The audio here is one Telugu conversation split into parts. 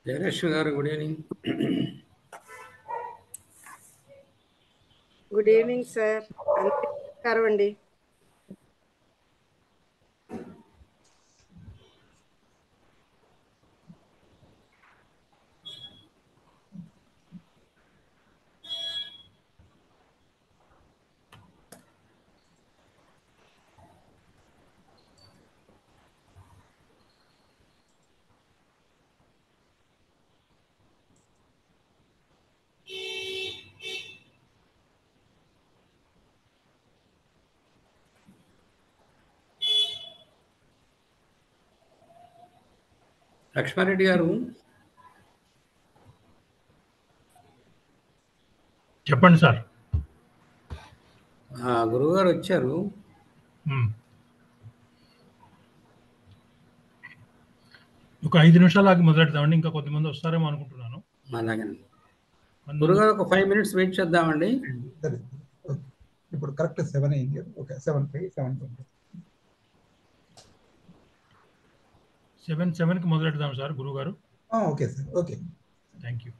జయలక్ష్మి గారు good evening. Good evening sir. అందరికీ నమస్కారం అండి. లక్ష్మారెడ్డి గారు చెప్పండి సార్. గురువుగారు వచ్చారు. ఒక 5 నిమిషాలు ఆగి మొదలెడదామండి. ఇంకా కొద్దిమంది వస్తారేమో అనుకుంటున్నాను. అలాగే గురుగారు ఒక 5 minutes వెయిట్ చేద్దామండి. ఇప్పుడు కరెక్ట్ 7 అయింది. ఓకే 7:05 7:20 7కి మొదలెడదాం సార్ గురుగారు. Okay sir. Okay, thank you.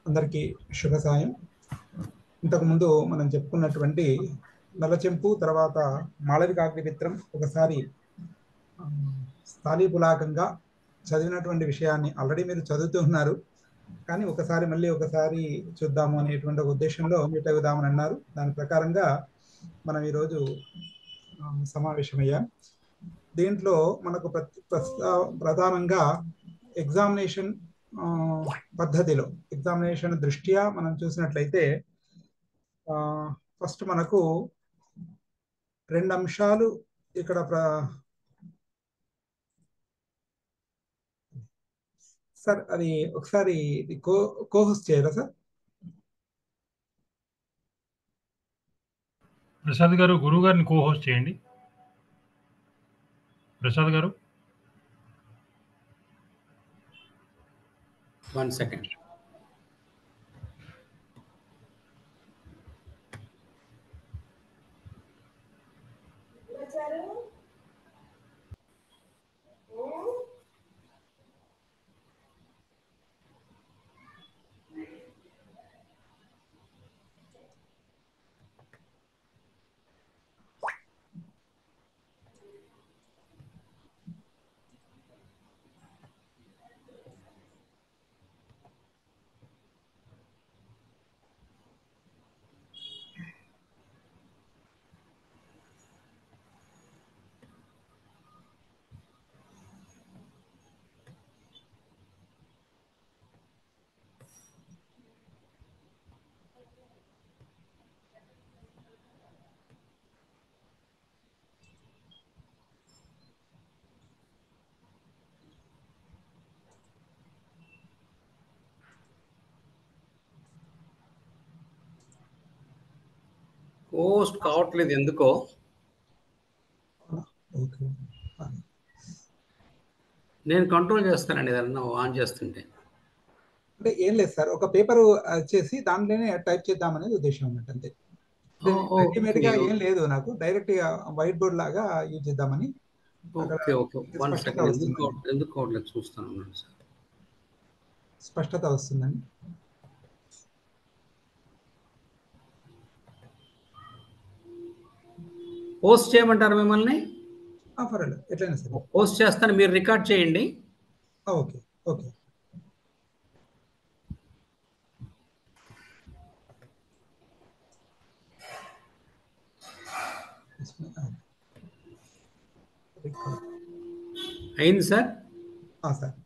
అందరికీ శుభ సాయం. ఇంతకుముందు మనం చెప్పుకున్నటువంటి నలచెంపు తర్వాత మాళవికాగ్నిమిత్రం ఒకసారి స్థాళీపులాకంగా చదివినటువంటి విషయాన్ని ఆల్రెడీ మీరు చదువుతూ ఉన్నారు, కానీ ఒకసారి చూద్దాము అనేటువంటి ఒక ఉద్దేశంలో మీట్ అవుదామని అన్నారు. దాని ప్రకారంగా మనం ఈరోజు సమావేశమయ్యాం. దీంట్లో మనకు ప్రధానంగా ఎగ్జామినేషన్ పద్ధతిలో ఎగ్జామినేషన్ దృష్ట్యా మనం చూసినట్లయితే ఫస్ట్ మనకు 2 అంశాలు ఇక్కడ సార్ అది ఒకసారి కోహోస్ట్ చేయరా సార్? ప్రసాద్ గారు గురువు గారిని కోహోస్ట్ చేయండి. ప్రసాద్ గారు 1 second. పోస్ట్ కావట్లేదు ఎందుకో. నేను కంట్రోల్ చేస్తానండి ఏదన్నా ఆన్ చేస్తుంటే. అంటే ఏం లేదు సార్, ఒక పేపర్ చేసి దాంట్లోనే టైప్ చేద్దామనేది ఉద్దేశం అన్నట్టు, అంతే. రెడీమేడ్ గా ఏం లేదు, నాకు డైరెక్ట్ గా వైట్ బోర్డ్ లాగా యూజ్ చేద్దామని. Okay okay 1 second. ఎందుకు కావట్లేదు చూస్తాను సార్. స్పష్టత వస్తుందండి. పోస్ట్ చేయమంటారు మిమ్మల్ని? పర్వాలేదు, ఎట్లయినా సరే పోస్ట్ చేస్తాను, మీరు రికార్డ్ చేయండి. Okay okay. అయింది సార్. సార్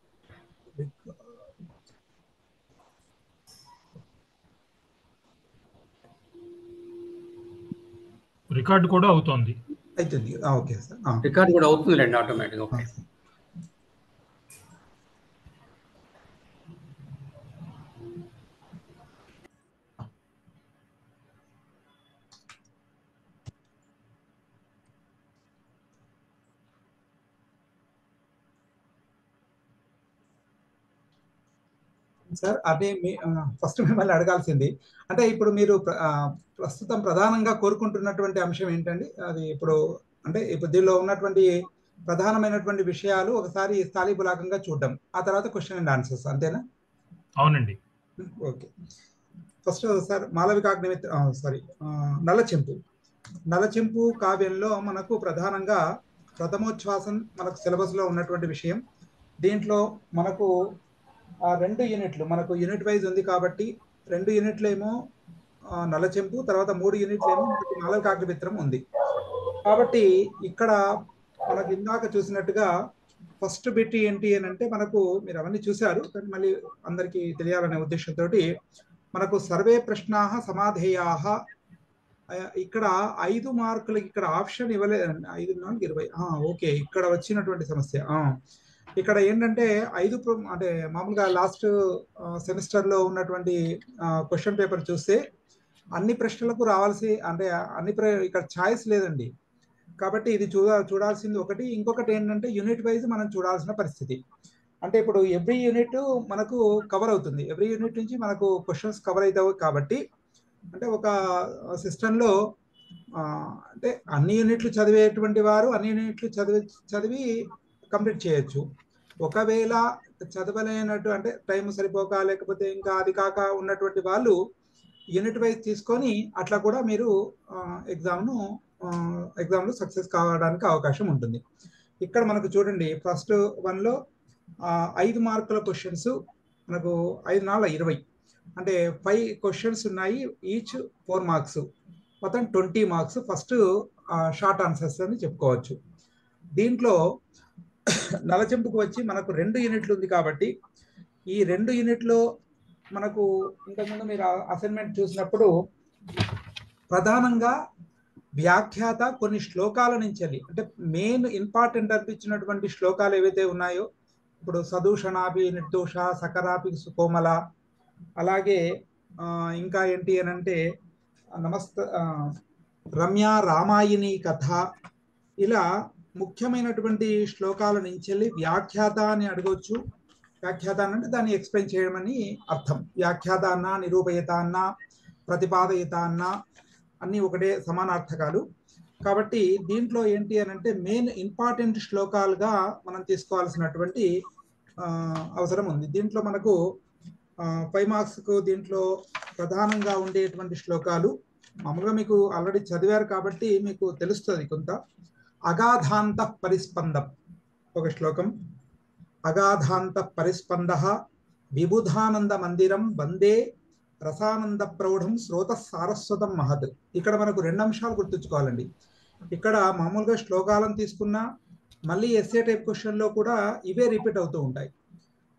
రికార్డు కూడా అవుతోంది. అవుతుంది. ఓకే సార్, రికార్డ్ కూడా అవుతుంది రండి ఆటోమేటిక్. ఓకే. సార్ అదే ఫస్ట్ మిమ్మల్ని అడగాల్సింది అంటే ఇప్పుడు మీరు ప్రస్తుతం ప్రధానంగా కోరుకుంటున్నటువంటి అంశం ఏంటండి? అది ఇప్పుడు అంటే ఇప్పుడు దీనిలో ఉన్నటువంటి ప్రధానమైనటువంటి విషయాలు ఒకసారి స్థాళీపులాకంగా చూడడం, ఆ తర్వాత క్వశ్చన్ అండ్ ఆన్సర్స్, అంతేనా? అవునండి. ఓకే. ఫస్ట్ సార్ మాలవికాగ్నిమిత్ర సారీ నలచెంపు కావ్యంలో మనకు ప్రధానంగా ప్రథమోచ్ఛ్వాసం మనకు సిలబస్లో ఉన్నటువంటి విషయం. దీంట్లో మనకు 2 యూనిట్లు మనకు యూనిట్ వైజ్ ఉంది కాబట్టి 2 యూనిట్లు ఏమో నలచెంపు, తర్వాత 3 యూనిట్లు ఏమో మనకు మాలవికాగ్నిమిత్రం ఉంది. కాబట్టి ఇక్కడ మనకు ఇందాక చూసినట్టుగా ఫస్ట్ బిట్ ఏంటి అని అంటే మనకు మీరు అవన్నీ చూశారు కానీ మళ్ళీ అందరికీ తెలియాలనే ఉద్దేశంతో మనకు సర్వే ప్రశ్నాః సమాధేయాః ఇక్కడ 5 మార్కులకి ఇక్కడ ఆప్షన్ ఇవ్వలేదు. 5 4 20 ఓకే. ఇక్కడ వచ్చినటువంటి సమస్య ఇక్కడ ఏంటంటే 5 అంటే మామూలుగా లాస్ట్ సెమిస్టర్లో ఉన్నటువంటి క్వశ్చన్ పేపర్ చూస్తే అన్ని ప్రశ్నలకు రావాల్సి అంటే ఇక్కడ ఛాయిస్ లేదండి. కాబట్టి ఇది చూడాల్సింది ఒకటి. ఇంకొకటి ఏంటంటే యూనిట్ వైజ్ మనం చూడాల్సిన పరిస్థితి. అంటే ఇప్పుడు ఎవ్రీ యూనిట్ మనకు కవర్ అవుతుంది, ఎవ్రీ యూనిట్ నుంచి మనకు క్వశ్చన్స్ కవర్ అవుతాయి. కాబట్టి అంటే ఒక సిస్టంలో అంటే అన్ని యూనిట్లు చదివేటువంటి వారు అన్ని యూనిట్లు చదివి కంప్లీట్ చేయొచ్చు. ఒకవేళ చదవలేనట్టు అంటే టైం సరిపోక లేకపోతే ఇంకా అది కాక ఉన్నటువంటి వాళ్ళు యూనిట్ వైజ్ తీసుకొని అట్లా కూడా మీరు ఎగ్జామ్లో సక్సెస్ కావడానికి అవకాశం ఉంటుంది. ఇక్కడ మనకు చూడండి ఫస్ట్ 1లో 5 మార్కుల క్వశ్చన్స్ మనకు 5 4 20 అంటే 5 క్వశ్చన్స్ ఉన్నాయి, ఈచ్ 4 మార్క్స్, మొత్తం 20 మార్క్స్ ఫస్ట్ షార్ట్ ఆన్సర్స్ అని చెప్పుకోవచ్చు. దీంట్లో నలచెంపుకు వచ్చి మనకు 2 యూనిట్లు ఉంది కాబట్టి ఈ 2 యూనిట్లో మనకు ఇంతకుముందు మీరు అసైన్మెంట్ చూసినప్పుడు ప్రధానంగా వ్యాఖ్యాత కొన్ని శ్లోకాల నుంచి అంటే మెయిన్ ఇంపార్టెంట్ అనిపించినటువంటి శ్లోకాలు ఏవైతే ఉన్నాయో ఇప్పుడు సదూషణాపి నిర్దోష సకరాపి సుకోమల, అలాగే ఇంకా ఏంటి అని అంటే రమ్య రామాయణి కథ, ఇలా ముఖ్యమైనటువంటి శ్లోకాల నుంచి వ్యాఖ్యాత అని అడగవచ్చు. వ్యాఖ్యాత అంటే దాన్ని ఎక్స్ప్లెయిన్ చేయడం అని అర్థం. వ్యాఖ్యాత అన్న, నిరూపయత అన్న, ప్రతిపాదయత అన్న అన్నీ ఒకటే సమానార్థకాలు. కాబట్టి దీంట్లో ఏంటి అని అంటే మెయిన్ ఇంపార్టెంట్ శ్లోకాలుగా మనం తీసుకోవాల్సినటువంటి అవసరం ఉంది. దీంట్లో మనకు 5 మార్క్స్కు దీంట్లో ప్రధానంగా ఉండేటువంటి శ్లోకాలు మామూలుగా మీకు ఆల్రెడీ చదివారు కాబట్టి మీకు తెలుస్తుంది కొంత. అగాధాంత పరిస్పందం ఒక శ్లోకం. అగాధాంత పరిస్పంద విబుధానంద మందిరం వందే రసానంద ప్రౌఢం శ్రోత సారస్వతం మహత్. ఇక్కడ మనకు 2 అంశాలు గుర్తుంచుకోవాలండి. ఇక్కడ మామూలుగా శ్లోకాలను తీసుకున్నా మళ్ళీ ఎస్ఏ టైప్ క్వశ్చన్లో కూడా ఇవే రిపీట్ అవుతూ ఉంటాయి.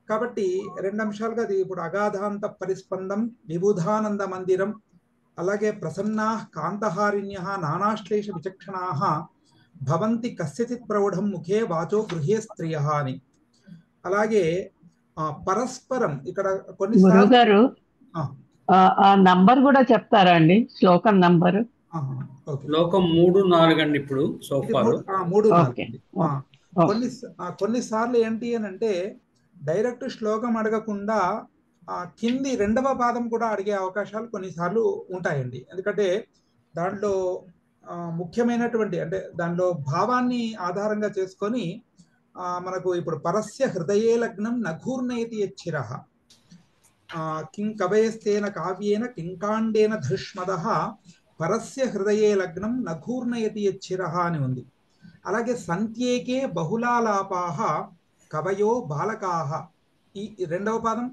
కాబట్టి 2 అంశాలుగా అది ఇప్పుడు అగాధాంత పరిస్పందం, విబుధానంద మందిరం, అలాగే ప్రసన్నా కాంతహారిణ్య నానాశ్లేష విచక్షణా భవంతి కస్యచిత్ ప్రౌఢం ముఖే వాచో గృహే స్త్రియ అని. అలాగే పరస్పరం ఇక్కడ కొన్నిసార్లు నంబర్ కూడా చెప్తారా అండి? శ్లోకం నంబరు శ్లోకం 3 4 అండి. ఇప్పుడు సోఫాలో 3 4. కొన్నిసార్లు ఏంటి అని అంటే డైరెక్ట్ శ్లోకం అడగకుండా కింది 2వ పాదం కూడా అడిగే అవకాశాలు కొన్నిసార్లు ఉంటాయండి. ఎందుకంటే దాంట్లో ముఖ్యమైనటువంటి అంటే దానిలో భావాన్ని ఆధారంగా చేసుకొని మనకు ఇప్పుడు పరస్య హృదయే లగ్నం నఘూర్ణయతి యచ్చిరః కిం కవయస్తేన కావ్యేన కింకాండేన ధృష్మదః పరస్య హృదయే లగ్నం నఘూర్ణయతి యచ్చిరః అని ఉంది. అలాగే సంత్యేకే బహుళాలాపాః కవయో బాలకాః ఈ 2వ పాదం.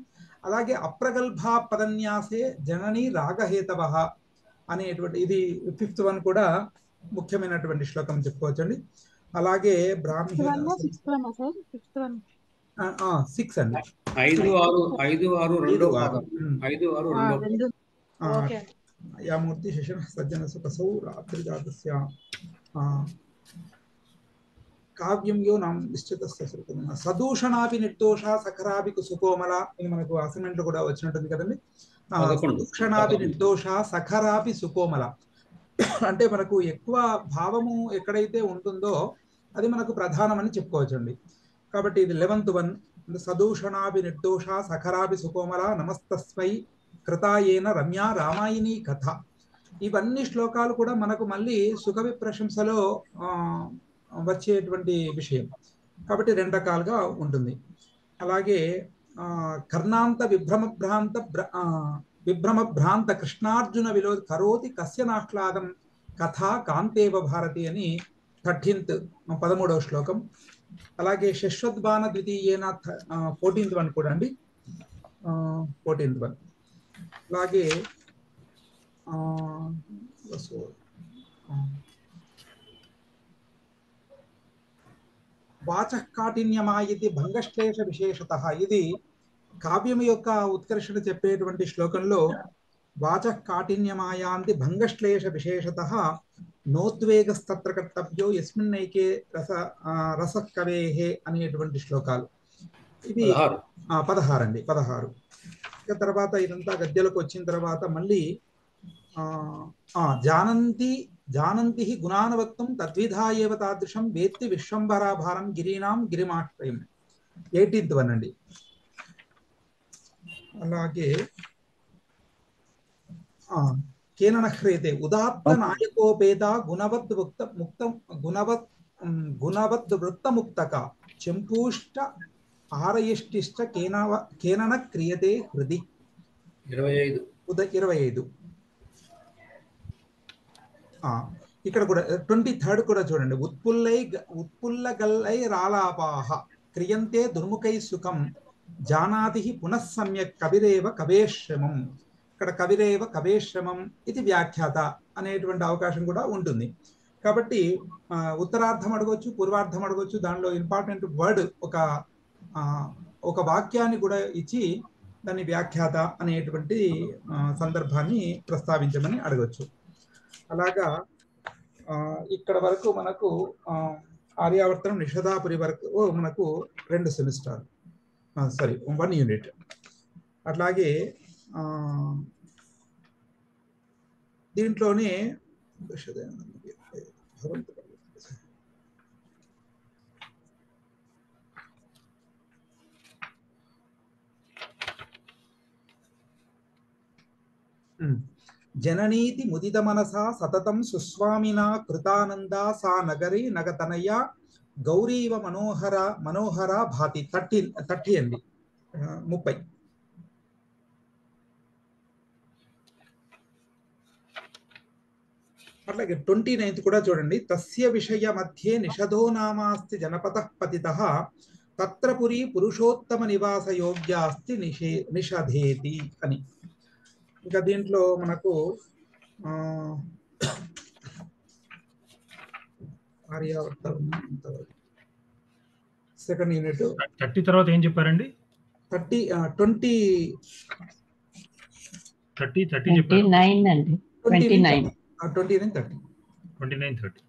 అలాగే అప్రగల్భా పదన్యాసే జనని రాగహేతవః అనేటువంటి ఇది 5th వన్ కూడా ముఖ్యమైనటువంటి శ్లోకం చెప్పుకోవచ్చండి. అలాగే బ్రాహ్మీ 6 అండి. 5 6 2 యామూర్తి శిశన సజ్జన సుఖసౌ రాత్రి జాతస్య కావ్యం యో నాం నిశ్చితస్య సదూషణాపి నిర్దోష సఖరాపి సుకోమల. ఇది మనకు అసైన్మెంట్ లో కూడా వచ్చినట్టుంది కదండి. సదూషణాపి నిర్దోష సఖరాపి సుకోమల అంటే మనకు ఎక్కువ భావము ఎక్కడైతే ఉంటుందో అది మనకు ప్రధానమని చెప్పుకోవచ్చండి. కాబట్టి ఇది 11th వన్. సదూషణాభి నిర్దోష సఖరాభి సుకోమల నమస్తస్మై కృతాయేన రమ్య రామాయణీ కథ. ఇవన్నీ శ్లోకాలు కూడా మనకు మళ్ళీ సుకవి ప్రశంసలో వచ్చేటువంటి విషయం కాబట్టి రెండు రకాలుగా ఉంటుంది. అలాగే కర్ణాంత విభ్రమ భ్రాంత కృష్ణార్జున విలోద్ కరోతి కస్య నాహ్లాదం కథా కాంతేవ భారతి అని 13th 13వ శ్లోకం. అలాగే శశ్వద్బాణ ద్వితీయేన 14th వన్ కూడా అండి, 14th వన్. అలాగే వాచకాఠిన్యమాయితి భంగశ్లేష విశేషతః. ఇది కావ్యం యొక్క ఉత్కర్షణ చెప్పేటువంటి శ్లోకంలో వాచకాఠిన్యమాయాంతి భంగశ్లేష విశేషతః నోద్వేగస్తత్ర కర్తవ్యో యస్మిన్నైకే రసకవేహే అనేటువంటి శ్లోకాలు. ఇది 16 అండి, 16. ఇక తర్వాత ఇదంతా గద్యలకు వచ్చిన తర్వాత మళ్ళీ జానంతి గుణానవక్తం తద్విధాయేవ తాదృశం వేత్తి విశ్వంబరాభారం గిరీనాం గిరిమాశ్రయం 18th వన్ అండి. అలాగే కేననహ్రేతే ఉదాత్త నాయకోపేత గుణవద్ వృత్తముక్తక చెంపూష్ట ఆరయిష్టిష్ట కేనన క్రియతే హృది 25. ఇక్కడ కూడా 23rd కూడా చూడండి. ఉత్పుల్లగల్లై రాలాపాహ క్రియంతే దుర్ముఖై సుఖం జానాతి పునః సమ్యక్ కవిరేవ కవేశ్రమం. ఇక్కడ కవిరేవ కవేశ్రమం ఇది వ్యాఖ్యాత అనేటువంటి అవకాశం కూడా ఉంటుంది. కాబట్టి ఉత్తరార్థం అడగొచ్చు, పూర్వార్థం అడగొచ్చు. దానిలో ఇంపార్టెంట్ వర్డ్ ఒక వాక్యాన్ని కూడా ఇచ్చి దాన్ని వ్యాఖ్యాత అనేటువంటి సందర్భాన్ని ప్రస్తావించమని అడగొచ్చు. అలాగా ఇక్కడ వరకు మనకు ఆర్యావర్తనం నిషధాపురి వరకు మనకు 2 సెమిస్టర్, 1 యూనిట్. అట్లాగే దీంట్లోనే జననీతి ముదిత మనసా సతతం సుస్వామినా కృతానందా సా నగరి నగతనయ గౌరీవ మనోహర భాతి 30 అండి, 30. అట్లాగే 29th కూడా చూడండి. తస్య విషయ మధ్యే నిషధో నామాస్తి జనపదః పతితః తత్ర పురి పురుషోత్తమ నివాస యోగ్యాస్తి నిషధేతి అని. ఇంకా దీంట్లో మనకు ఆర్యావర్తం సెకండ్ యూనిట్ 30 తర్వాత ఏం చెప్పారండి? 30 29 అండి, 29 29 30.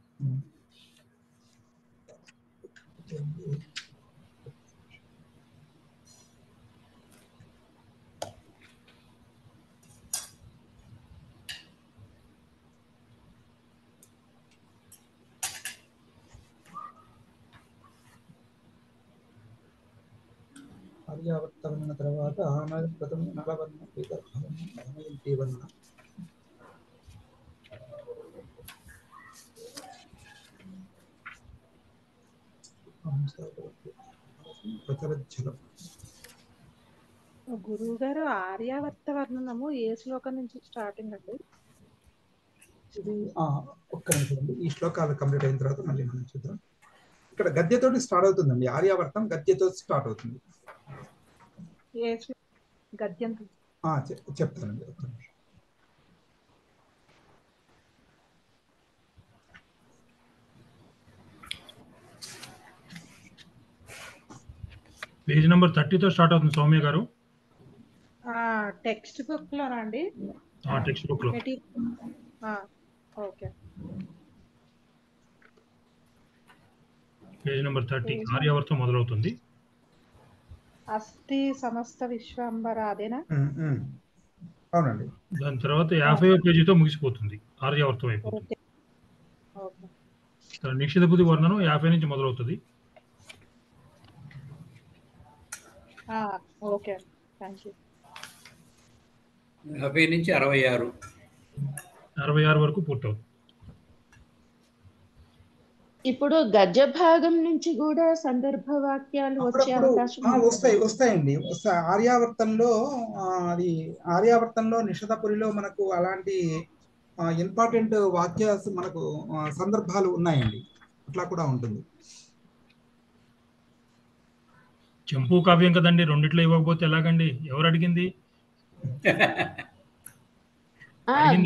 ఆర్యావర్తమైన తర్వాత ప్రథమ నలవర్ణ వర్ణ గురువు గారు ఆర్యావర్త వర్ణనము ఏ శ్లోకం నుంచి స్టార్టింగ్ అండి? ఒక్క నిమిషం అండి, ఈ శ్లోకాలు కంప్లీట్ అయిన తర్వాత మళ్ళీ మనం చూద్దాం. ఇక్కడ గద్యతో స్టార్ట్ అవుతుందండి, ఆర్యావర్తం గద్యతో స్టార్ట్ అవుతుంది. గద్యంతో చెప్తానండి, ఒక్క నిమిషం. పేజ్ నెంబర్ 30తో స్టార్ట్ అవుతుంది సౌమ్య గారు. టెక్స్ట్ బుక్ లో రండి. టెక్స్ట్ బుక్ లో ఓకే. పేజ్ నెంబర్ 30 ఆర్యావర్తం మొదలవుతుంది. అస్థి సమస్త విశ్వంబర అదేనా? అవునండి. దాని తర్వాత 50వ పేజీతో ముగిసిపోతుంది, ఆర్యావర్తం అయిపోతుంది. నిషిధబుద్ధి వర్ణనం 50 నుంచి మొదలవుతుంది. Okay, thank you. 50 నుంచి 66. 66 వరకు పూర్తవుతుంది. ఇప్పుడు గద్య భాగం నుంచి కూడా సందర్భ వాక్యాలు వచ్చే అప్పుడప్పుడు అవకాశం ఉంది. వస్తాయండి. ఆర్యావర్తంలో అది ఆర్యావర్తంలో నిషధపురిలో మనకు అలాంటి ఇంపార్టెంట్ మనకు సందర్భాలు ఉన్నాయండి. అట్లా కూడా ఉంటుంది. చెంపు కావ్యం కదండి, రెండిట్లో ఇవ్వకపోతే ఎలాగండి? ఎవరు అడిగింది?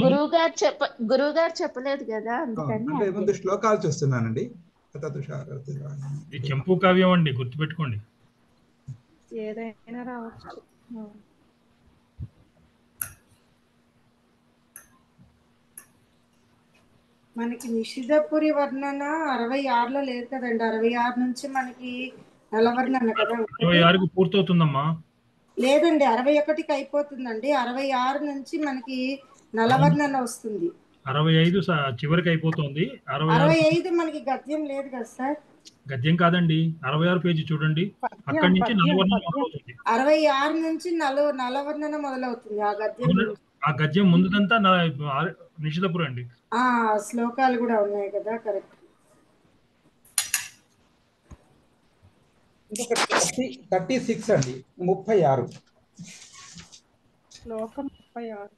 గురువు గారు చెప్పలేదు కదా, అందుకని అంటే ముందు శ్లోకాలు చూస్తున్నానండి. ఈ చెంపు కావ్యం అండి, గుర్తుపెట్టుకోండి. ఏదైనా రావచ్చు. మనకి నిషిధపురి వర్ణన 66లో లేదు కదండి. 66 నుంచి మనకి నలవర్ణన కదా. 66కి పూర్తవుతుందమ్మా. లేదండి, 61కి అయిపోతుందండి. 66 నుంచి మనకి నలవర్ణన వస్తుంది. 65 చివరికి అయిపోతుంది. 65 మనకి గద్యం లేదు కదా సార్. గద్యం కాదండి, 66 పేజీ చూడండి, అక్కడి నుంచి నలవర్ణన మొదలవుతుంది. 66 నుంచి నలవర్ణన మొదలవుతుంది. ఆ గద్యం ముందుదంతా నిషిధపురం అండి. శ్లోకాలు కూడా ఉన్నాయి కదా, కరెక్ట్. ఇంకొకటి 36 అండి, 36 శ్లోకం 36.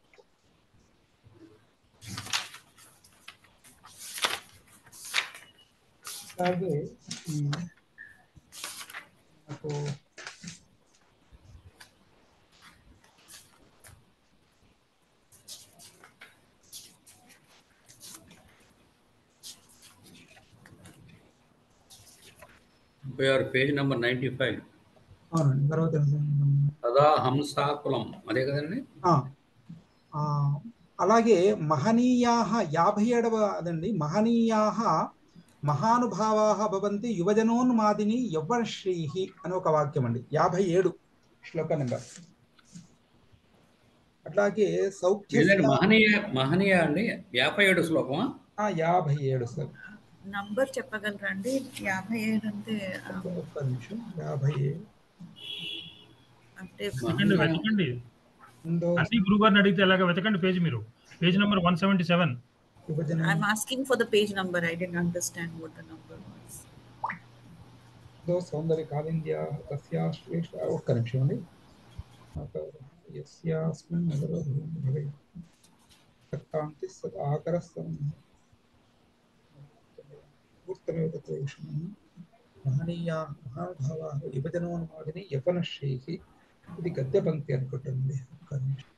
అలాగే నాకు పేజ్ నెంబర్ 95. అవునండి. తర్వాత సదా హంసాకులం, అదే కదండి. అలాగే మహనీయాః 57వ అదండి. మహనీయాః మహానుభావాః భవంతి యువజనోన్మాదిని యవ్వనశ్రీః అని ఒక వాక్యం అండి. 57 శ్లోక నెంబర్. అట్లాగే మహనీయ అండి 57 శ్లోకమా? 57 సార్. నంబర్ చెప్పగలరా అండి? 57 అంటే ఒక్క నిమిషం. 57 అంటే వెతకండి. అన్ని గురుగారిని అడిగితే ఎలాగ? వెతకండి పేజ్, మీరు page number 177. I'm asking for the page number. I didn't understand what the number was. సౌందర్య కాలింద్య తస్యా శ్రేష్ఠ. ఒక్క నిమిషం అండి. యస్యాస్మిన్ నగరోధం భవేత్ తత్కాంతి ఆకరస్తం పూర్తమేవ తతో విష్ణుః మహనీయాః మహానుభావాః యువజనోన్మాదిని యవ్వనశ్రీః. ఇది గద్య పంక్తి అనుకుంటుంది. ఒక్క నిమిషం.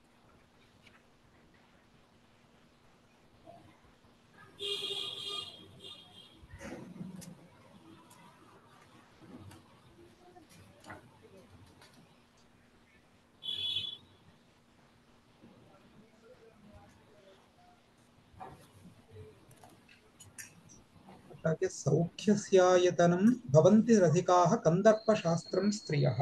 అలాగే సౌఖ్యస్యాయతనం భవంతి రధికాః కందర్ప శాస్త్రం స్త్రియః.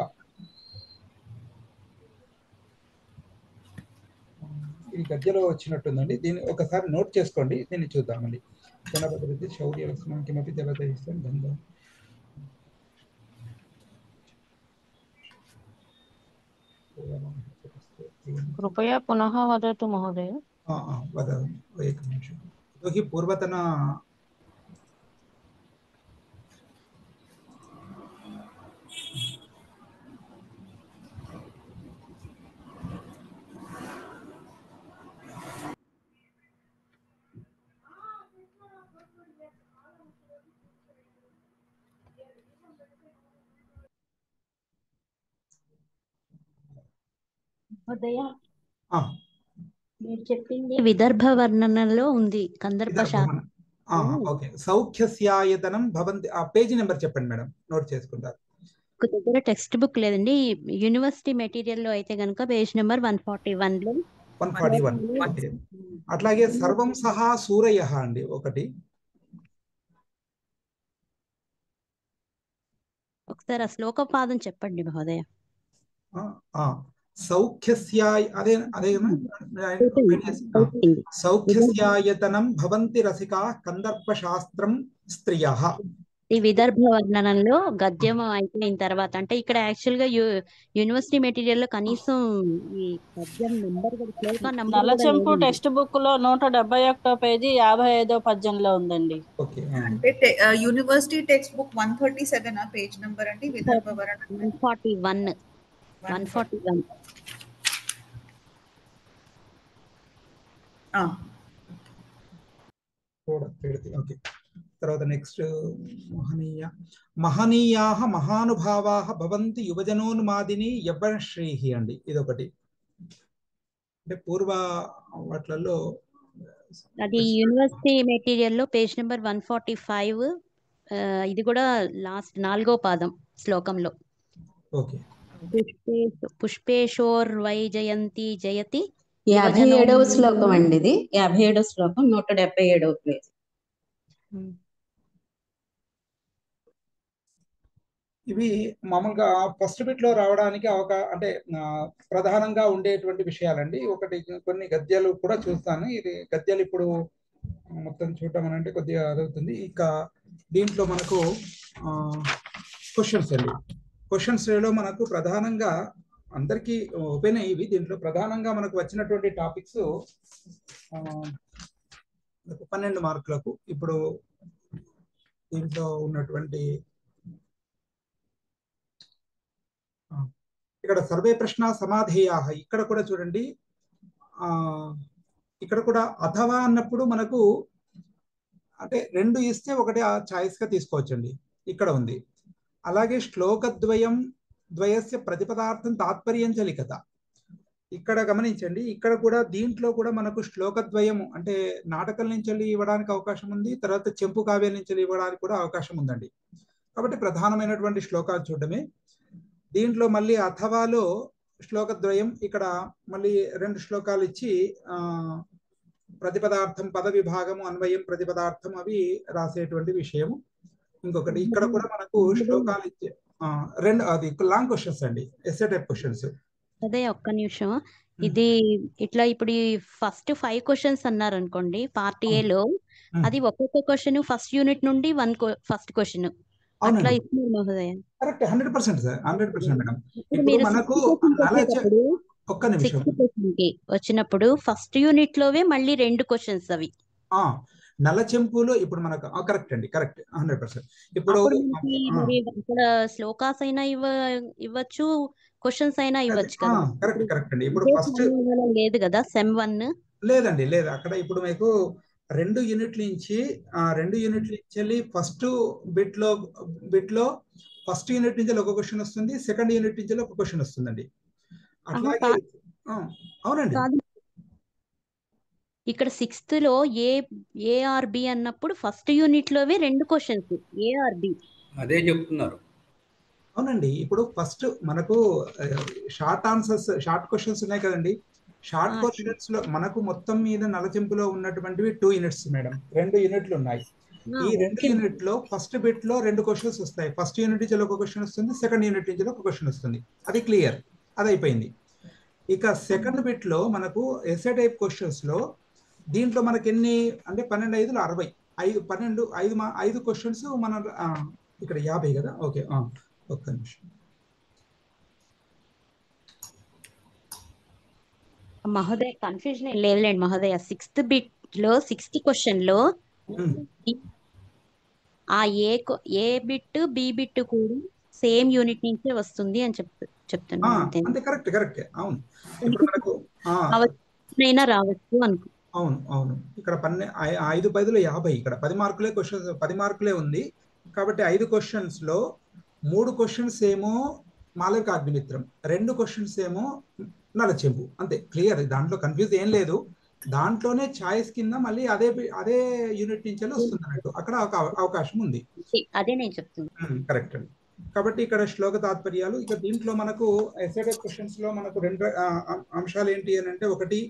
ఇది గద్యలో వచ్చినట్టుందండి. దీన్ని ఒకసారి నోట్ చేసుకోండి. దీన్ని చూద్దామండి. జనపదృతి శౌర్య లక్ష్మణం కిమపి దేవతయిస్తాం గంధం. కృపయా పునః వదతు మహోదయ. వదామి. ఏక నిమిషం. యతోహి పూర్వతన మహోదయ, మీరు చెప్పింది విదర్భ వర్ణనలో ఉంది. కందర్ప శాస్త్రం. ఓకే. సౌఖ్యస్యాయతనం భవంతి. ఆ పేజీ నెంబర్ చెప్పండి మేడం, నోట్ చేసుకుంటారు. దగ్గర టెక్స్ట్ బుక్ లేదండి. యూనివర్సిటీ మెటీరియల్ లో అయితే కనుక పేజ్ నెంబర్ 141 లో 141. అట్లాగే సర్వం సహా సూరయః అండి ఒకటి. ఒకసారి ఆ శ్లోక పాదం చెప్పండి మహోదయ. సౌఖ్యస్యాయతనం భవంతి రసికా కందర్ప శాస్త్రం స్త్రియః. ఈ విదర్భ వర్ణనంలో గద్యం అయిపోయిన తర్వాత అంటే ఇక్కడ యాక్చువల్ గా యూనివర్సిటీ మెటీరియల్ లో కనీసం ఈ గద్యం నంబర్ కూడా శ్లోక నంబర్ కూడా నల్లచెంపు లేదండి. టెక్స్ట్ బుక్ లో 171 పేజీ 55వ పద్యంలో ఉందండి. ఓకే అంటే university text book 137 page number అండి విదర్భ వర్ణన 141 ఓకే. తర్వాత నెక్స్ట్ మహనీయాః మహానుభావాః భవంతి యువజనోన్మాదిని యవ్వనశ్రీః అండి. ఇదొకటి అంటే పూర్వ వాట్లలో అది యూనివర్సిటీ మెటీరియల్ లో పేజ్ నెంబర్ 145. ఇది కూడా లాస్ట్ 4వ పాదం శ్లోకంలో ఓకే పుష్పేశోర్ వై జయంతి జయతి 57వ శ్లోకం అండి. ఇది 57వ శ్లోకం 177వ పేజ్. ఇవి మామూలుగా ఫస్ట్ బిట్ లో రావడానికి అంటే ప్రధానంగా ఉండేటువంటి విషయాలండి. ఒకటి కొన్ని గద్యాలు కూడా చూస్తాను. ఇది గద్యాలు ఇప్పుడు మొత్తం చూడటం అని అంటే కొద్దిగా అదవుతుంది. ఇక దీంట్లో మనకు క్వశ్చన్స్ అండి. క్వశ్చన్స్ లో మనకు ప్రధానంగా అందరికీ ఓపెన్ అయ్యి దీంట్లో ప్రధానంగా మనకు వచ్చినటువంటి టాపిక్స్ 12 మార్కులకు. ఇప్పుడు దీంట్లో ఉన్నటువంటి ఇక్కడ సర్వే ప్రశ్న సమాధేయా ఇక్కడ కూడా చూడండి. ఇక్కడ కూడా అథవా అన్నప్పుడు మనకు అంటే 2 ఇస్తే ఒకటి ఆ చాయిస్ గా తీసుకోవచ్చండి. ఇక్కడ ఉంది. అలాగే ద్వయస్య ప్రతిపదార్థం తాత్పర్యం చలికత ఇక్కడ గమనించండి. ఇక్కడ కూడా దీంట్లో కూడా మనకు శ్లోకద్వయం అంటే నాటకం నుంచి ఇవ్వడానికి అవకాశం ఉంది. తర్వాత చెంపు కావ్యాల నుంచి ఇవ్వడానికి కూడా అవకాశం ఉందండి. కాబట్టి ప్రధానమైనటువంటి శ్లోకాలు చూడడమే. దీంట్లో మళ్ళీ అథవాలో శ్లోకద్వయం ఇక్కడ మళ్ళీ 2 శ్లోకాలు ఇచ్చి ప్రతిపదార్థం పద విభాగము అన్వయం ప్రతిపదార్థం అవి రాసేటువంటి విషయము. ఇంకొకటి ఇక్కడ కూడా మనకు శ్లోకాలు ఇచ్చే 2 అది లాంగ్ క్వశ్చన్స్ అండి. SA type questions. అదే ఒక్క నిమిషం. ఇది ఇట్లా ఇప్పుడు ఫస్ట్ 5 క్వశ్చన్స్ అన్నారు అనుకోండి పార్ట్ ఏ లో. అది ఒక్కొక్క క్వశ్చన్ ఫస్ట్ యూనిట్ నుండి ఫస్ట్ క్వశ్చన్ అట్లా ఇస్తున్నారు మహోదయ. Correct 100% sir 100% madam. ఇప్పుడు మనకు ఒక్క నిమిషం వచ్చినప్పుడు ఫస్ట్ యూనిట్ లోవే మళ్ళీ 2 క్వశ్చన్స్ అవి నల్లచెంపులో ఇప్పుడు మనకు కరెక్ట్ అండి. కరెక్ట్ 100%. ఇప్పుడు ఇక్కడ శ్లోకాస్ అయినా ఇవ్వచ్చు క్వశ్చన్స్ అయినా ఇవ్వచ్చు కదా. కరెక్ట్ కరెక్ట్ అండి. ఇప్పుడు ఫస్ట్ లేదు కదా సెమ్ 1 లేదండి లేదు. అక్కడ ఇప్పుడు మీకు 2 యూనిట్ల నుంచి 2 యూనిట్ల నుంచి ఫస్ట్ బిట్ లో ఫస్ట్ యూనిట్ నుంచి ఒక క్వశ్చన్ వస్తుంది. సెకండ్ యూనిట్ నుంచి ఒక క్వశ్చన్ వస్తుందండి. అట్లాగే అవునండి. ఇక్కడ 6th లో ఏఆర్బి అన్నప్పుడు ఫస్ట్ యూనిట్ లోవే 2 క్వశ్చన్స్ ఏఆర్బి అదే చెప్తున్నారు. అవునండి. ఇప్పుడు ఫస్ట్ మనకు షార్ట్ ఆన్సర్స్ షార్ట్ క్వశ్చన్స్ ఉన్నాయి కదండి. షార్ట్ క్వశ్చన్స్ లో మనకు మొత్తం మీద నల్లచెంపులో ఉన్నటువంటివి 2 యూనిట్స్ మేడం. 2 యూనిట్లు ఉన్నాయి. ఈ 2 యూనిట్ లో ఫస్ట్ బిట్ లో 2 క్వశ్చన్స్ వస్తాయి. ఫస్ట్ యూనిట్ నుంచి ఒక క్వశ్చన్ వస్తుంది. సెకండ్ యూనిట్ నుంచి ఒక క్వశ్చన్ వస్తుంది. అది క్లియర్, అది అయిపోయింది. ఇక సెకండ్ బిట్ లో మనకు ఎస్ఏ టైప్ క్వశ్చన్స్ లో దీంట్లో మనకి ఎన్ని అంటే 12 5 60 5 క్వశ్చన్స్ మన ఇక్కడ 50 కదా. ఓకే ఒక్క నిమిషం. మహోదయ కన్ఫ్యూజన్ లేదులేండి మహోదయ. 6th బిట్ లో 60 క్వశ్చన్ లో ఆ ఏ బిట్ బి బిట్ కూడా సేమ్ యూనిట్ నుంచే వస్తుంది అని చెప్తున్నాను. అంటే కరెక్ట్ కరెక్ట్. అవును. ఇప్పుడు మనకు రావచ్చు అనుకో. అవును. ఇక్కడ 5 10 50 ఇక్కడ 10 మార్కులే క్వశ్చన్స్ 10 మార్కులే ఉంది. కాబట్టి 5 క్వశ్చన్స్ లో 3 క్వశ్చన్స్ ఏమో మాలవిక అగ్నిమిత్రం, 2 క్వశ్చన్స్ ఏమో నల్లచెంపు. అంతే క్లియర్. దాంట్లో కన్ఫ్యూజ్ ఏం లేదు. దాంట్లోనే చాయిస్ కింద మళ్ళీ అదే యూనిట్ నుంచి వస్తుంది అన్నట్టు అక్కడ అవకాశం ఉంది. అదే నేను చెప్తున్నాను. కరెక్ట్ అండి. కాబట్టి ఇక్కడ శ్లోక తాత్పర్యాలు. ఇక దీంట్లో మనకు ఎస్ఏ టైప్ క్వశ్చన్స్ లో మనకు 2 అంశాలు ఏంటి అని అంటే, ఒకటి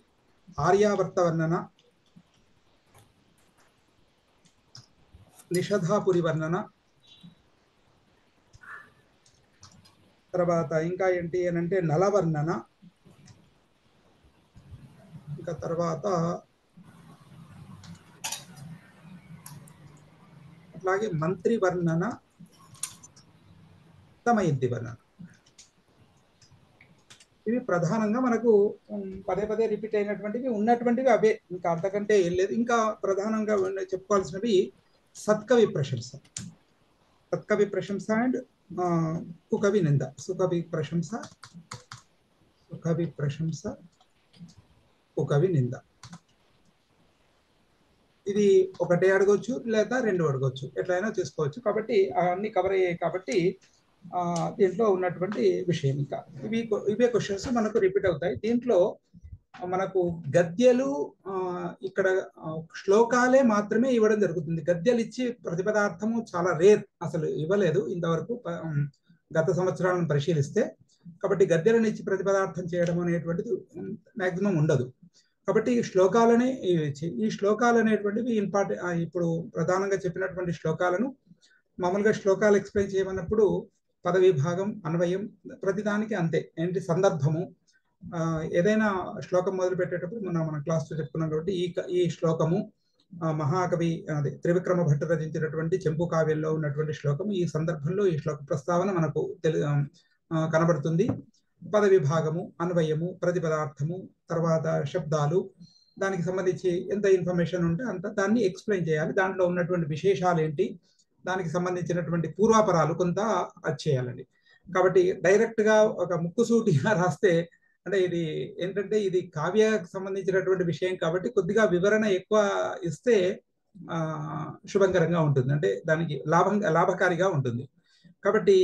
ఆర్యావర్త వర్ణన, నిషధాపురి వర్ణన, తర్వాత ఇంకా ఏంటి అని అంటే నలవర్ణన, ఇంకా తర్వాత అట్లాగే మంత్రి వర్ణన, దమయంతి వర్ణన. ఇవి ప్రధానంగా మనకు పదే పదే రిపీట్ అయినటువంటివి ఉన్నటువంటివి అవే, ఇంకా అంతకంటే ఏం లేదు. ఇంకా ప్రధానంగా చెప్పుకోవాల్సినవి సత్కవి ప్రశంస, సత్కవి ప్రశంస అండ్ కుకవి నింద. సుకవి ప్రశంస, సుకవి ప్రశంస, కుకవి నింద. ఇది ఒకటే అడగొచ్చు లేదా రెండు అడగొచ్చు, ఎట్లయినా చేసుకోవచ్చు. కాబట్టి అన్ని కవర్ అయ్యాయి కాబట్టి దీంట్లో ఉన్నటువంటి విషయం. ఇంకా ఇవే క్వశ్చన్స్ మనకు రిపీట్ అవుతాయి. దీంట్లో మనకు గద్యలు ఇక్కడ శ్లోకాలే మాత్రమే ఇవ్వడం జరుగుతుంది. గద్యలు ఇచ్చి ప్రతిపదార్థము చాలా రేర్, అసలు ఇవ్వలేదు ఇంతవరకు గత సంవత్సరాలను పరిశీలిస్తే. కాబట్టి గద్యలను ఇచ్చి ప్రతిపదార్థం చేయడం అనేటువంటిది మ్యాక్సిమం ఉండదు. కాబట్టి ఈ శ్లోకాలనే ఈ శ్లోకాలు అనేటువంటివి ఇప్పుడు ప్రధానంగా చెప్పినటువంటి శ్లోకాలను మామూలుగా శ్లోకాలు ఎక్స్ప్లెయిన్ చేయమన్నప్పుడు పదవి భాగం, అన్వయం, ప్రతిదానికి అంతే. ఏంటి సందర్భము, ఏదైనా శ్లోకం మొదలు పెట్టేటప్పుడు మన క్లాస్లో చెప్పుకున్నాం కాబట్టి ఈ శ్లోకము మహాకవి త్రివిక్రమ భట్టు రచించినటువంటి చెంపు కావ్యంలో ఉన్నటువంటి శ్లోకం. ఈ సందర్భంలో ఈ శ్లోక ప్రస్తావన మనకు కనబడుతుంది. పద విభాగము, అన్వయము, ప్రతిపదార్థము, తర్వాత శబ్దాలు, దానికి సంబంధించి ఎంత ఇన్ఫర్మేషన్ ఉంటే అంత దాన్ని ఎక్స్ప్లెయిన్ చేయాలి. దాంట్లో ఉన్నటువంటి విశేషాలు ఏంటి, దానికి సంబంధించినటువంటి పూర్వాపరాలు కొంత అది చేయాలండి. కాబట్టి డైరెక్ట్గా ఒక ముక్కుసూటిగా రాస్తే అంటే ఇది ఏంటంటే ఇది కావ్యకు సంబంధించినటువంటి విషయం కాబట్టి కొద్దిగా వివరణ ఎక్కువ ఇస్తే శుభంకరంగా ఉంటుంది, అంటే దానికి లాభకారిగా ఉంటుంది. కాబట్టి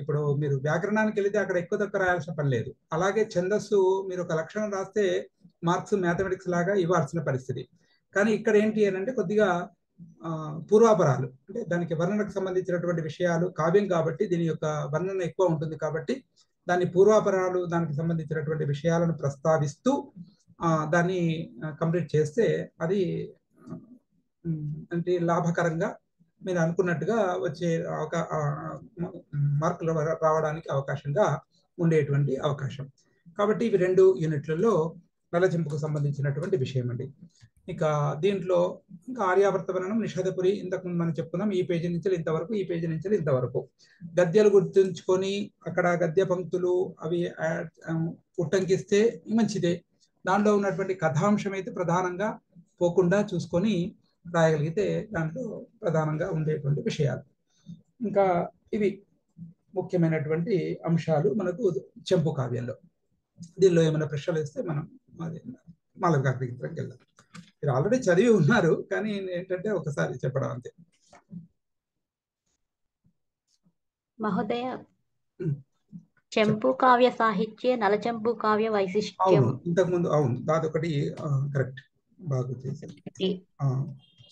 ఇప్పుడు మీరు వ్యాకరణానికి వెళితే అక్కడ ఎక్కువ తక్కువ రాయాల్సిన పని లేదు. అలాగే ఛందస్సు మీరు ఒక లక్షణం రాస్తే మార్క్స్ మ్యాథమెటిక్స్ లాగా ఇవ్వాల్సిన పరిస్థితి. కానీ ఇక్కడ ఏంటి అని అంటే కొద్దిగా పూర్వాపరాలు, అంటే దానికి వర్ణనకు సంబంధించినటువంటి విషయాలు, కావ్యం కాబట్టి దీని యొక్క వర్ణన ఎక్కువ ఉంటుంది కాబట్టి దాని పూర్వాపరాలు, దానికి సంబంధించినటువంటి విషయాలను ప్రస్తావిస్తూ దాన్ని కంప్లీట్ చేస్తే అది అంటే లాభకరంగా మీరు అనుకున్నట్టుగా వచ్చే మార్కులు రావడానికి అవకాశంగా ఉండేటువంటి అవకాశం. కాబట్టి ఇవి 2 యూనిట్లలో నలచెంపుకు సంబంధించినటువంటి విషయం అండి. ఇక దీంట్లో ఇంకా ఆర్యావర్త వర్ణనం, నిషాదపురి ఇంతకుముందు మనం చెప్పుకున్నాం. ఈ పేజీ నుంచి ఇంతవరకు, ఈ పేజీ నుంచి ఇంతవరకు గద్యాలు గుర్తుంచుకొని అక్కడ గద్య పంక్తులు అవి ఉట్టంకిస్తే మంచిదే. దాంట్లో ఉన్నటువంటి కథాంశం అయితే ప్రధానంగా పోకుండా చూసుకొని రాయగలిగితే దాంట్లో ప్రధానంగా ఉండేటువంటి విషయాలు. ఇంకా ఇవి ముఖ్యమైనటువంటి అంశాలు మనకు చెంపు కావ్యంలో. దీనిలో ఏమైనా ప్రశ్నలు వేస్తే మనం మాలవికాగ్నికి వెళ్దాం. మీరు ఆల్రెడీ చదివి ఉన్నారు కానీ ఏంటంటే ఒకసారి చెప్పడం అంతే. మహోదయ, చెంపు కావ్య సాహిత్య నలచెంపు కావ్య వైశిష్ట్యం. ఇంతకుముందు అవును, అదొకటి కరెక్ట్, బాగా చేశారు.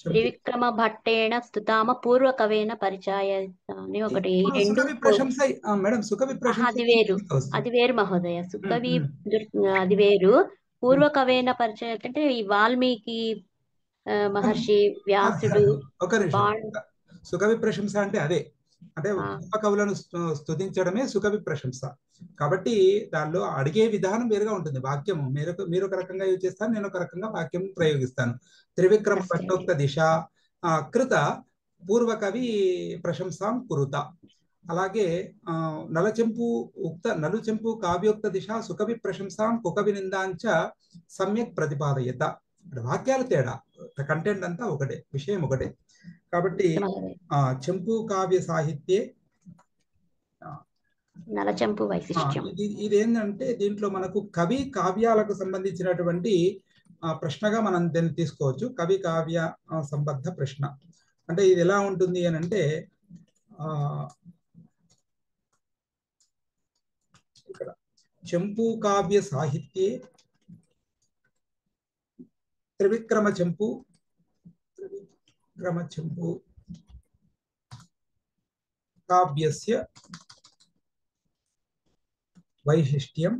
త్రివిక్రమ భట్టేన స్తుతామ పూర్వ కవేన పరిచయాన్ని ఒకటి. సుకవి ప్రశంస మేడం, సుకవి ప్రశంస అది వేరు మహోదయ. సుకవి అది వేరు. పూర్వ కవేన పరిచయం అంటే ఈ వాల్మీకి మహర్షి, వ్యాసుడు. ఒక నిమిషం, సుకవి ప్రశంస అంటే అదే, అంటే గొప్ప కవులను స్తుతించడమే సుకవి ప్రశంస. కాబట్టి దానిలో అడిగే విధానం వేరుగా ఉంటుంది. వాక్యము మీరు ఒక రకంగా యూజ్ చేస్తారు, నేను ఒక రకంగా వాక్యం ప్రయోగిస్తాను. త్రివిక్రమ భట్టోక్త దిశ కృత పూర్వకవి ప్రశంసాం కురుత. అలాగే నలుచెంపు కావ్యోక్త దిశ సుకవి ప్రశంసాం కుకవి నిందాంచ సమ్యక్ ప్రతిపాదయత. వాక్యాలు తేడా, కంటెంట్ అంతా ఒకటే, విషయం ఒకటే. కాబట్టి చెంపు కావ్య సాహిత్యే నలచెంపు వైశిష్ట్యం. ఇదేంటంటే దీంట్లో మనకు కవి కావ్యాలకు సంబంధించినటువంటి ప్రశ్నగా మనం దీన్ని తీసుకోవచ్చు. కవి కావ్య సంబద్ధ ప్రశ్న అంటే ఇది ఎలా ఉంటుంది అని అంటే ఇక్కడ చెంపు కావ్య సాహిత్యే త్రివిక్రమ చెంపు కావ్యస్య వైశిష్ట్యం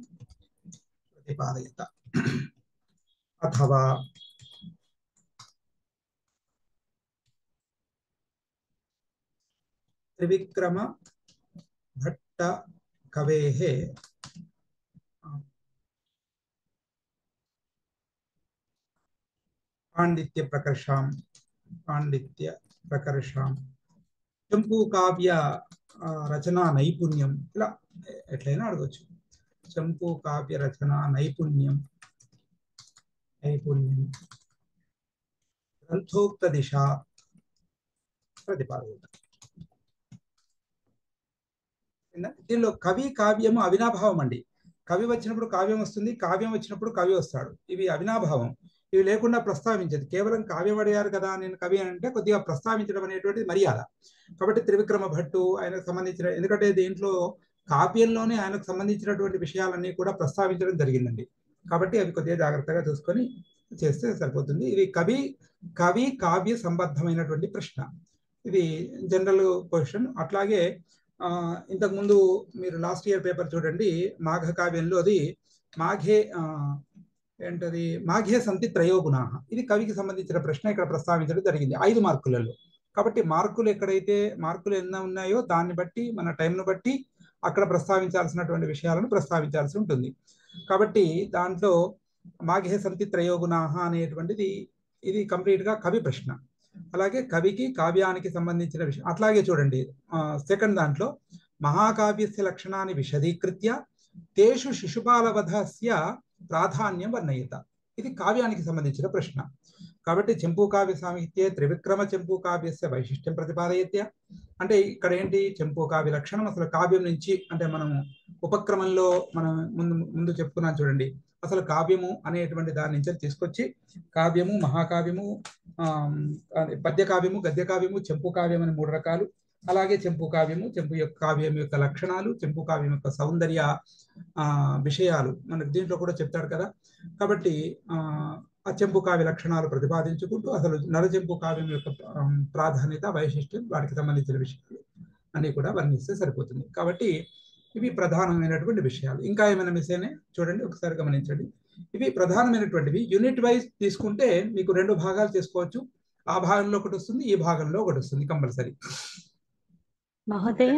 ప్రతిపాదయత. అథవా త్రివిక్రమ భట్ట కవేః పాండిత్య ప్రకర్షాం చెంపు కావ్య రచనా నైపుణ్యం, ఇలా ఎట్లయినా అడగచ్చు. చెంపు కావ్య రచనా నైపుణ్యం గ్రంథోక్త దిశ ప్రతిపాదన. దీనిలో కవి కావ్యము అవినాభావం అండి. కవి వచ్చినప్పుడు కావ్యం వస్తుంది, కావ్యం వచ్చినప్పుడు కవి వస్తాడు. ఇవి అవినాభావం, ఇవి లేకుండా ప్రస్తావించదు. కేవలం కావ్యం అడిగారు కదా నేను కవి అంటే కొద్దిగా ప్రస్తావించడం అనేటువంటిది మర్యాద. కాబట్టి త్రివిక్రమ భట్టు ఆయనకు సంబంధించిన, ఎందుకంటే దీంట్లో కావ్యంలోనే ఆయనకు సంబంధించినటువంటి విషయాలన్నీ కూడా ప్రస్తావించడం జరిగిందండి. కాబట్టి అవి కొద్దిగా జాగ్రత్తగా చూసుకొని చేస్తే సరిపోతుంది. ఇది కవి కావ్య సంబద్ధమైనటువంటి ప్రశ్న, ఇది జనరల్ క్వశ్చన్. అట్లాగే ఇంతకుముందు మీరు లాస్ట్ ఇయర్ పేపర్ చూడండి, మాఘ కావ్యంలో అది మాఘే సంతి త్రయోగుణాః, ఇది కవికి సంబంధించిన ప్రశ్న ఇక్కడ ప్రస్తావించడం జరిగింది 5 మార్కులలో. కాబట్టి మార్కులు ఎక్కడైతే మార్కులు ఎన్ని ఉన్నాయో దాన్ని బట్టి మన టైంను బట్టి అక్కడ ప్రస్తావించాల్సినటువంటి విషయాలను ప్రస్తావించాల్సి ఉంటుంది. కాబట్టి దాంట్లో మాఘే సంతి త్రయోగుణాః అనేటువంటిది ఇది కంప్లీట్గా కవి ప్రశ్న. అలాగే కవికి కావ్యానికి సంబంధించిన విషయం. అట్లాగే చూడండి సెకండ్ దాంట్లో మహాకావ్యస్య లక్షణాన్ని విశదీకృత్య తేషు శిశుపాలవధస్య ప్రాధాన్యం వర్ణయత, ఇది కావ్యానికి సంబంధించిన ప్రశ్న. కాబట్టి చెంపు కావ్య సాహిత్యే త్రివిక్రమ చెంపు కావ్యస్య వైశిష్ట్యం ప్రతిపాదయత్య, అంటే ఇక్కడ ఏంటి చెంపు కావ్య లక్షణం అసలు కావ్యం నుంచి, అంటే మనము ఉపక్రమంలో మనం ముందు చెప్పుకున్నాం చూడండి, అసలు కావ్యము అనేటువంటి దాని నుంచి తీసుకొచ్చి కావ్యము, మహాకావ్యము, పద్య కావ్యము, గద్య కావ్యము, చెంపు కావ్యం అని 3 రకాలు. అలాగే చెంపు కావ్యము, చెంపు యొక్క కావ్యం యొక్క లక్షణాలు, చెంపు కావ్యం యొక్క సౌందర్య విషయాలు మనకు దీంట్లో కూడా చెప్తాడు కదా. కాబట్టి ఆ చెంపు కావ్య లక్షణాలు ప్రతిపాదించుకుంటూ అసలు నరచెంపు కావ్యం యొక్క ప్రాధాన్యత, వైశిష్ట్యం, వాటికి సంబంధించిన విషయాలు అన్ని కూడా వర్ణిస్తే సరిపోతుంది. కాబట్టి ఇవి ప్రధానమైనటువంటి విషయాలు. ఇంకా ఏమైనా మిస్ అయినాయి చూడండి, ఒకసారి గమనించండి. ఇవి ప్రధానమైనటువంటివి. యూనిట్ వైజ్ తీసుకుంటే మీకు 2 భాగాలు చేసుకోవచ్చు. ఆ భాగంలో ఒకటి వస్తుంది, ఈ భాగంలో ఒకటి వస్తుంది కంపల్సరీ. మహోదయ,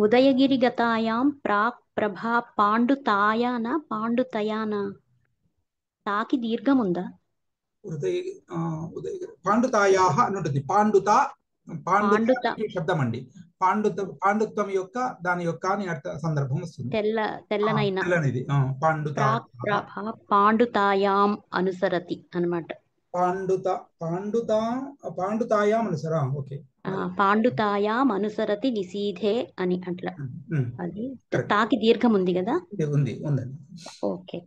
ఉదయగిరి గతాయాం ప్రాక్ ప్రభా పాండుతయాన తాకి దీర్ఘం ఉందా? పాండుతాయాహ అని ఉంటుంది. పాండుత శబ్దం అండి. పాండుత్వం యొక్క దాని యొక్క అని సందర్భం వస్తుంది. తెల్లనైనది పాండుతాయాం అనుసరతి అన్నమాట. పాండుతాయాం అనుసరా, ఓకే. పాండుతాయాం అనుసరతి నిసీధే అని అట్లా. అది తాకి దీర్ఘం ఉంది కదా, ఉందండి. ఓకే.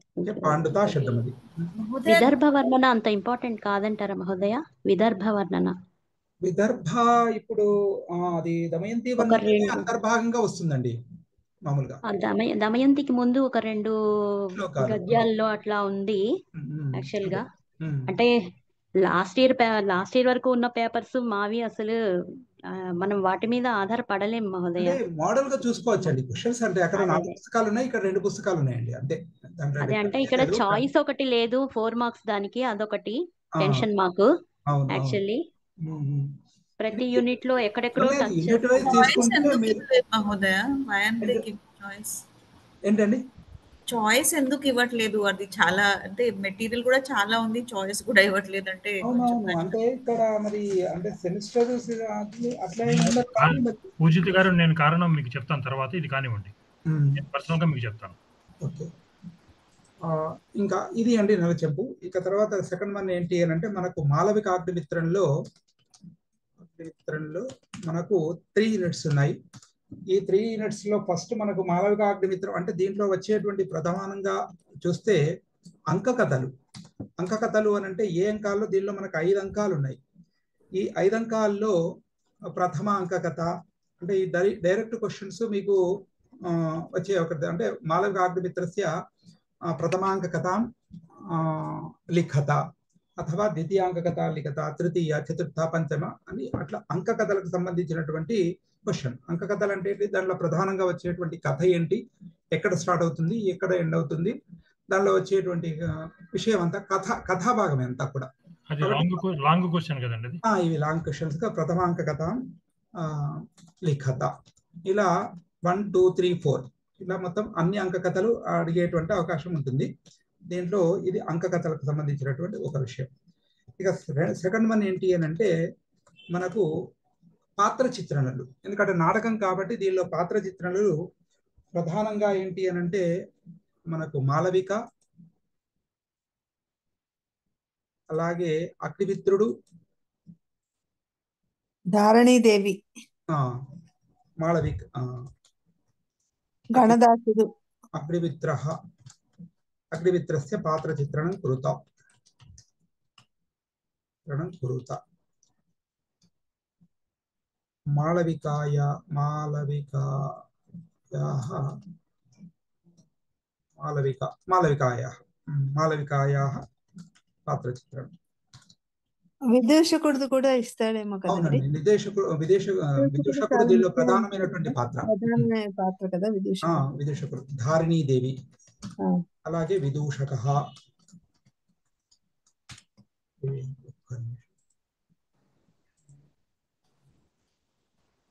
పాండుతా శబ్దం అది. విదర్భ వర్ణన అంత ఇంపార్టెంట్ కాదంటారా మహోదయ? విదర్భ వర్ణన, విదర్భ ఇప్పుడు అది దమయంతి అంతర్భాగంగా వస్తుందండి మామూలుగా. దమయంతికి ముందు ఒక 2 గద్యాల్లో అట్లా ఉంది యాక్చువల్ గా. అంటే లాస్ట్ ఇయర్ వరకు ఉన్న పేపర్స్ మావి అసలు మనం వాటి మీద ఆధారపడలేం మహోదయ. మోడల్ గా చూసుకోవచ్చండి క్వశ్చన్స్. అంటే అక్కడ 4 పుస్తకాలు ఉన్నాయి, ఇక్కడ 2 పుస్తకాలు ఉన్నాయండి అంతే. అదే అంటే ఇక్కడ చాయిస్ ఒకటి లేదు, 4 మార్క్స్ దానికి, అదొకటి టెన్షన్ మాకు యాక్చువల్లీ. ప్రతి యూనిట్ లో ఎక్కడెక్కడో ఏంటండి చాయిస్ ఎందుకు ఇవ్వట్లేదు? అది చాలా, అంటే మెటీరియల్ కూడా చాలా ఉంది, చాయిస్ కూడా ఇవ్వట్లేదు అంటే. అంటే ఇక్కడ మరి అంటే సెమిస్టర్ అట్లా పూజిత గారు, నేను కారణం మీకు చెప్తాను తర్వాత, ఇది కానివ్వండి, పర్సనల్ గా మీకు చెప్తాను. ఓకే. ఇంకా ఇది అండి నరచెంపు. ఇక తర్వాత సెకండ్ వన్ ఏంటి అని అంటే మనకు మాలవిక అగ్నిమిత్రంలో మనకు 3 యూనిట్స్ ఉన్నాయి. ఈ 3 యూనిట్స్ లో ఫస్ట్ మనకు మాలవిక అగ్నిమిత్రం అంటే దీంట్లో వచ్చేటువంటి ప్రధానంగా చూస్తే అంకకథలు అని అంటే ఏ అంకాల్లో, దీనిలో మనకు 5 అంకాలు ఉన్నాయి. ఈ 5 అంకాల్లో ప్రథమ అంకకథ అంటే ఈ డైరెక్ట్ క్వశ్చన్స్ మీకు వచ్చే ఒకటి అంటే మాలవిక అగ్నిమిత్రస్య ప్రథమాంకకథాం లిఖత అథవా ద్వితీయాంకకథ లిఖత, తృతీయ, చతుర్థ, పంచమ అని అట్లా అంకకథలకు సంబంధించినటువంటి క్వశ్చన్. అంకకథలు అంటే దాంట్లో ప్రధానంగా వచ్చేటువంటి కథ ఏంటి, ఎక్కడ స్టార్ట్ అవుతుంది, ఎక్కడ ఎండ్ అవుతుంది, దానిలో వచ్చేటువంటి విషయం అంతా కథాభాగమే అంతా కూడా. లాంగ్ క్వశ్చన్ కదండి ఇవి లాంగ్ క్వశ్చన్స్ గా ప్రథమాంకకథ లిఖత ఇలా 1, 2, 3, 4 ఇలా మొత్తం అన్ని అంకకథలు అడిగేటువంటి అవకాశం ఉంటుంది దీంట్లో. ఇది అంకకథలకు సంబంధించినటువంటి ఒక విషయం. ఇక సెకండ్ వన్ ఏంటి అని అంటే మనకు పాత్ర చిత్రణలు, ఎందుకంటే నాటకం కాబట్టి దీనిలో పాత్ర చిత్రణలు ప్రధానంగా ఏంటి అని అంటే మనకు మాలవిక, అలాగే అగ్నిమిత్రుడు, ధారణీదేవి, మాళవిక, గణదాసుడు, అగ్నిమిత్రస్య పాత్ర చిత్రణం కురుత. మాళవికాయాः పాత్ర చిత్రణం. విదూషకుడు కూడా ఇస్తాడేమో కదండి. విదూషకుడు దీనిలో ప్రధానమైనటువంటి పాత్ర కదా విదూషకుడు. ధారిణీదేవి, అలాగే విదూషకః.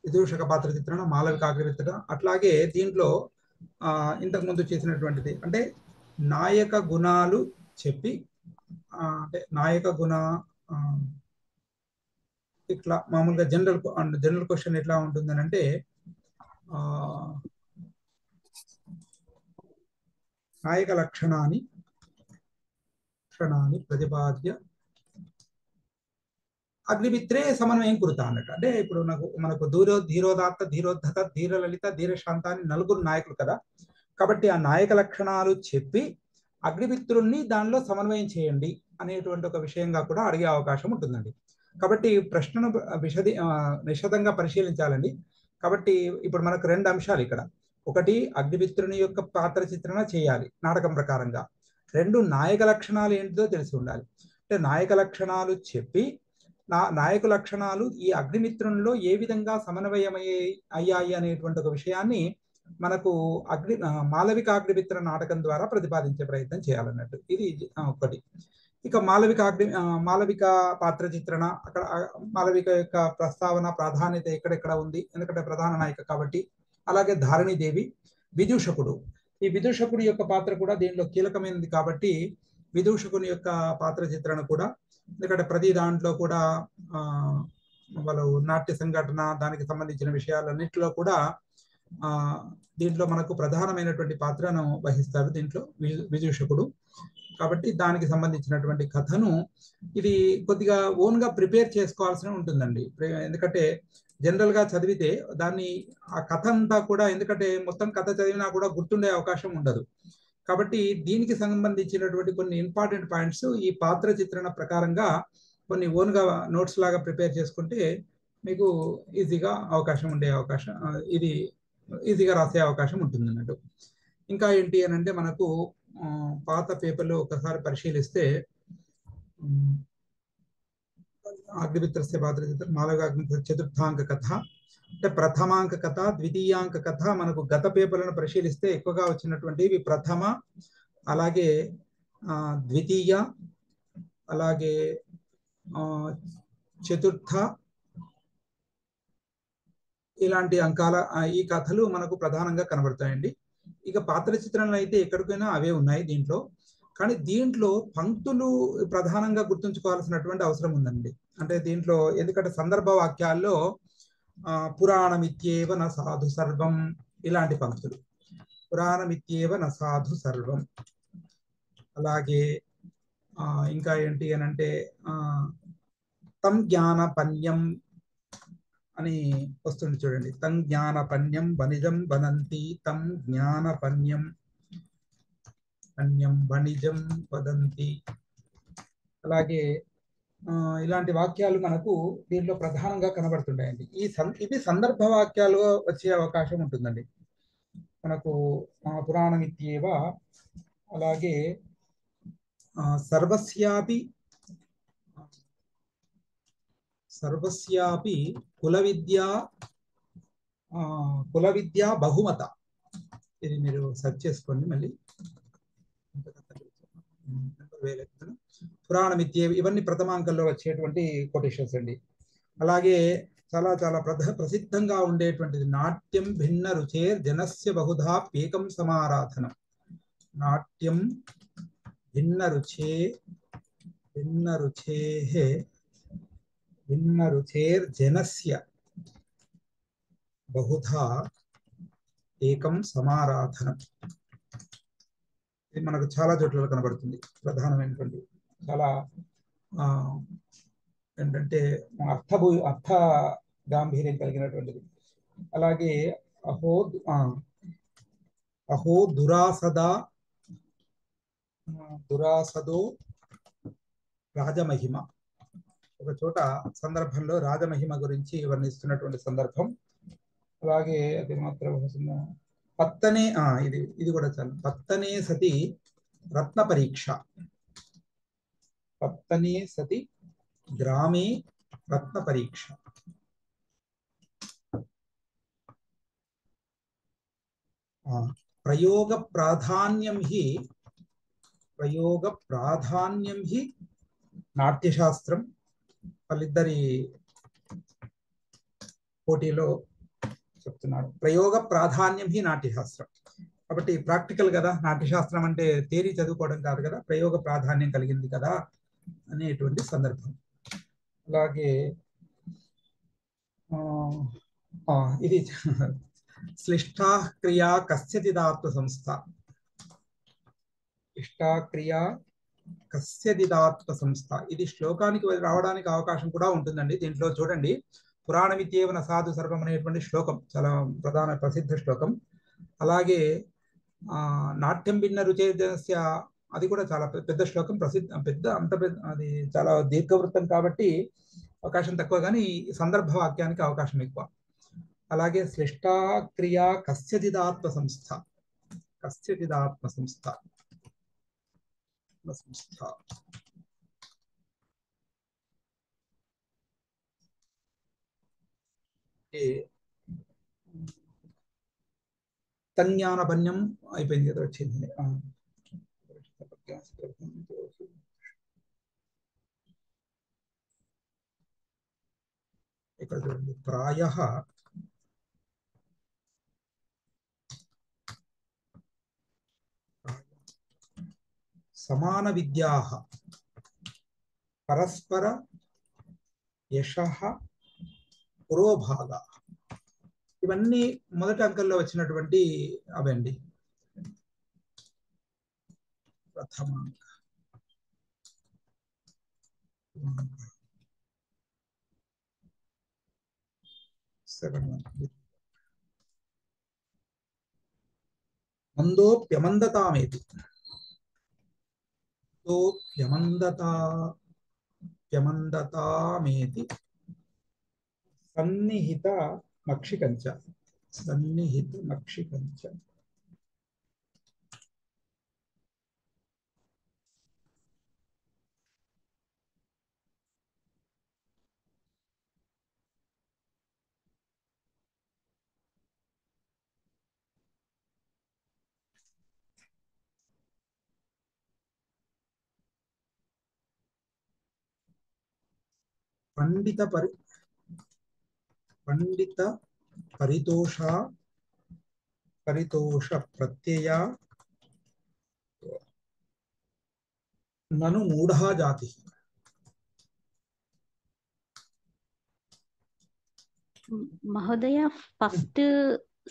విదూషక పాత్ర చిత్రణ, మాలవిక అగ్నిమిత్ర. అట్లాగే దీంట్లో ఇంతకు ముందు చేసినటువంటిది అంటే నాయక గుణాలు చెప్పి, అంటే నాయక గుణ ఇట్లా మామూలుగా జనరల్ క్వశ్చన్ ఎట్లా ఉంటుందని అంటే నాయక లక్షణాన్ని ప్రతిపాద్య అగ్నిమిత్రే సమన్వయం కురుతా అన్నట్టు. అంటే ఇప్పుడు మనకు ధీరోదాత్త, ధీరోద్ధత, ధీరలలిత, ధీరశాంత అని 4 నాయకులు కదా. కాబట్టి ఆ నాయక లక్షణాలు చెప్పి అగ్నిమిత్రుల్ని దానిలో సమన్వయం చేయండి అనేటువంటి ఒక విషయంగా కూడా అడిగే అవకాశం ఉంటుందండి. కాబట్టి ప్రశ్నను నిశితంగా పరిశీలించాలండి. కాబట్టి ఇప్పుడు మనకు 2 అంశాలు ఇక్కడ. ఒకటి, అగ్నిమిత్రుని యొక్క పాత్ర చిత్రణ చేయాలి నాటకం ప్రకారంగా. 2, నాయక లక్షణాలు ఏంటిదో తెలిసి ఉండాలి. అంటే నాయక లక్షణాలు చెప్పి నాయక లక్షణాలు ఈ అగ్నిమిత్రునిలో ఏ విధంగా సమన్వయమయ్యాయి అనేటువంటి ఒక విషయాన్ని మనకు మాలవిక అగ్నిమిత్ర నాటకం ద్వారా ప్రతిపాదించే ప్రయత్నం చేయాలన్నట్టు. ఇది ఒకటి. ఇక మాలవిక పాత్ర చిత్రణ, అక్కడ మాలవిక యొక్క ప్రస్తావన ప్రాధాన్యత ఎక్కడెక్కడ ఉంది, ఎందుకంటే ప్రధాన నాయిక కాబట్టి. అలాగే ధారణీదేవి, విదూషకుడు. ఈ విదూషకుడి యొక్క పాత్ర కూడా దీనిలో కీలకమైనది కాబట్టి విదూషకుని యొక్క పాత్ర చిత్రణ కూడా, ఎందుకంటే ప్రతి దాంట్లో కూడా వాళ్ళు నాట్య సంఘటన దానికి సంబంధించిన విషయాలన్నింటిలో కూడా దీంట్లో మనకు ప్రధానమైనటువంటి పాత్రను వహిస్తారు దీంట్లో విదూషకుడు. కాబట్టి దానికి సంబంధించినటువంటి కథను ఇది కొద్దిగా ఓన్గా ప్రిపేర్ చేసుకోవాల్సి ఉంటుందండి. ఎందుకంటే జనరల్గా చదివితే దాన్ని ఆ కథ అంతా కూడా, ఎందుకంటే మొత్తం కథ చదివినా కూడా గుర్తుండే అవకాశం ఉండదు. కాబట్టి దీనికి సంబంధించినటువంటి కొన్ని ఇంపార్టెంట్ పాయింట్స్ ఈ పాత్ర చిత్రణ ప్రకారంగా కొన్ని ఓన్గా నోట్స్ లాగా ప్రిపేర్ చేసుకుంటే మీకు ఈజీగా ఇది ఈజీగా రాసే అవకాశం ఉంటుంది అన్నట్టు. ఇంకా ఏంటి అని అంటే మనకు పాత పేపర్లో ఒకసారి పరిశీలిస్తే అగ్నిమిత్రస్య పాత్ర చిత్ర, మాలవిక అగ్నిమిత్ర చతుర్థాంక కథ, అంటే ప్రథమాంక కథ, ద్వితీయాంక కథ. మనకు గత పేపర్లను పరిశీలిస్తే ఎక్కువగా వచ్చినటువంటివి ప్రథమ, అలాగే ద్వితీయ, అలాగే చతుర్థ, ఇలాంటి అంకాల ఈ కథలు మనకు ప్రధానంగా కనబడతాయండి. ఇక పాత్ర చిత్రణలు అయితే ఎక్కడికైనా అవే ఉన్నాయి దీంట్లో. కానీ దీంట్లో పంక్తులు ప్రధానంగా గుర్తుంచుకోవాల్సినటువంటి అవసరం ఉందండి. అంటే దీంట్లో ఎందుకంటే సందర్భ వాక్యాల్లో పురాణమిత్యేవ న సాధు సర్వం, ఇలాంటి పంక్తులు. పురాణమిత్యేవ న సాధు సర్వం. అలాగే ఇంకా ఏంటి అని అంటే తం జ్ఞానపన్యం అని వస్తుంది చూడండి. తం జ్ఞానపన్యం వనిజం వదంతి, తం జ్ఞానపన్యం అన్యం వనిజం వదంతి. అలాగే ఇలాంటి వాక్యాలు మనకు దీంట్లో ప్రధానంగా కనబడుతుంటాయండి. ఇవి సందర్భ వాక్యాలు వచ్చే అవకాశం ఉంటుందండి మనకు. పురాణమిత్యేవ, అలాగే సర్వస్యాపి కుల విద్యా బహుమత. ఇది మీరు సెర్చ్ చేసుకోండి మళ్ళీ. పురాణమిత్యేవ, ఇవన్నీ ప్రథమాంకంలో వచ్చేటువంటి కొటేషన్స్ అండి. అలాగే చాలా చాలా ప్రసిద్ధంగా ఉండేటువంటిది నాట్యం భిన్న రుచేర్ జనస్య బహుధా పీకం సమారాధనం. నాట్యం భిన్న రుచేర్ జనస్య బహుధా ఏకం సమారాధనం. ఇది మనకు చాలా చోట్ల కనబడుతుంది. ప్రధానమైనటువంటి చాలా ఏంటంటే అర్థ గాంభీర్యం కలిగినటువంటిది. అలాగే అహో దురాసదో రాజమహిమ. ఒక చోట సందర్భంలో రాజమహిమ గురించి వర్ణిస్తున్నటువంటి సందర్భం. అలాగే అది మాత్రం పత్తనే ఇది కూడా చాలా పత్తనే సతి రత్న పరీక్ష. పత్తనే సతి గ్రామే రత్న పరీక్ష. ప్రయోగ ప్రాధాన్యం హి నాట్యశాస్త్రం. వాళ్ళిద్దరి పోటీలో చెప్తున్నాడు. ప్రయోగ ప్రాధాన్యం హి నాట్యశాస్త్రం. కాబట్టి ప్రాక్టికల్ కదా, నాట్యశాస్త్రం అంటే థియరీ చదువుకోవడం కాదు కదా, ప్రయోగ ప్రాధాన్యం కలిగింది కదా అనేటువంటి సందర్భం. అలాగే ఇది శ్లిష్టా క్రియా కస్యచిదాత్మ సంస్థ. ఇష్టా క్రియా కస్యచిదాత్మ సంస్థ. ఇది శ్లోకానికి రావడానికి అవకాశం కూడా ఉంటుందండి. దీంట్లో చూడండి, పురాణమిత్యేవన సాధు సర్వం అనేటువంటి శ్లోకం చాలా ప్రసిద్ధ శ్లోకం. అలాగే నాట్యం భిన్న రుచేజనస్య, అది కూడా చాలా పెద్ద శ్లోకం, అది చాలా దీర్ఘవృత్తం కాబట్టి అవకాశం తక్కువ, కానీ సందర్భ వాక్యానికి అవకాశం ఎక్కువ. అలాగే శ్లిష్టా క్రియా కస్యచిదాత్మ సంస్థ. కస్యచిదాత్మ సంస్థ తజ్ఞానపన్యం అయిపోయింది కదా, వచ్చింది. ఇక్కడ చూడండి, ప్రాయః సమాన విద్యాః పరస్పర యశః పురోభాగా. ఇవన్నీ మొదటి అంకంలో వచ్చినటువంటి అవండి. ప్రథమాంక మందోప్యమందతామేతి. ప్యమందతామేతి సన్నిహిత మక్షికంచ. సన్నిహిత మక్షికంచ. పండిత పరితోష ప్రత్యయ నను మూఢా జాతి. మహోదయ ఫస్ట్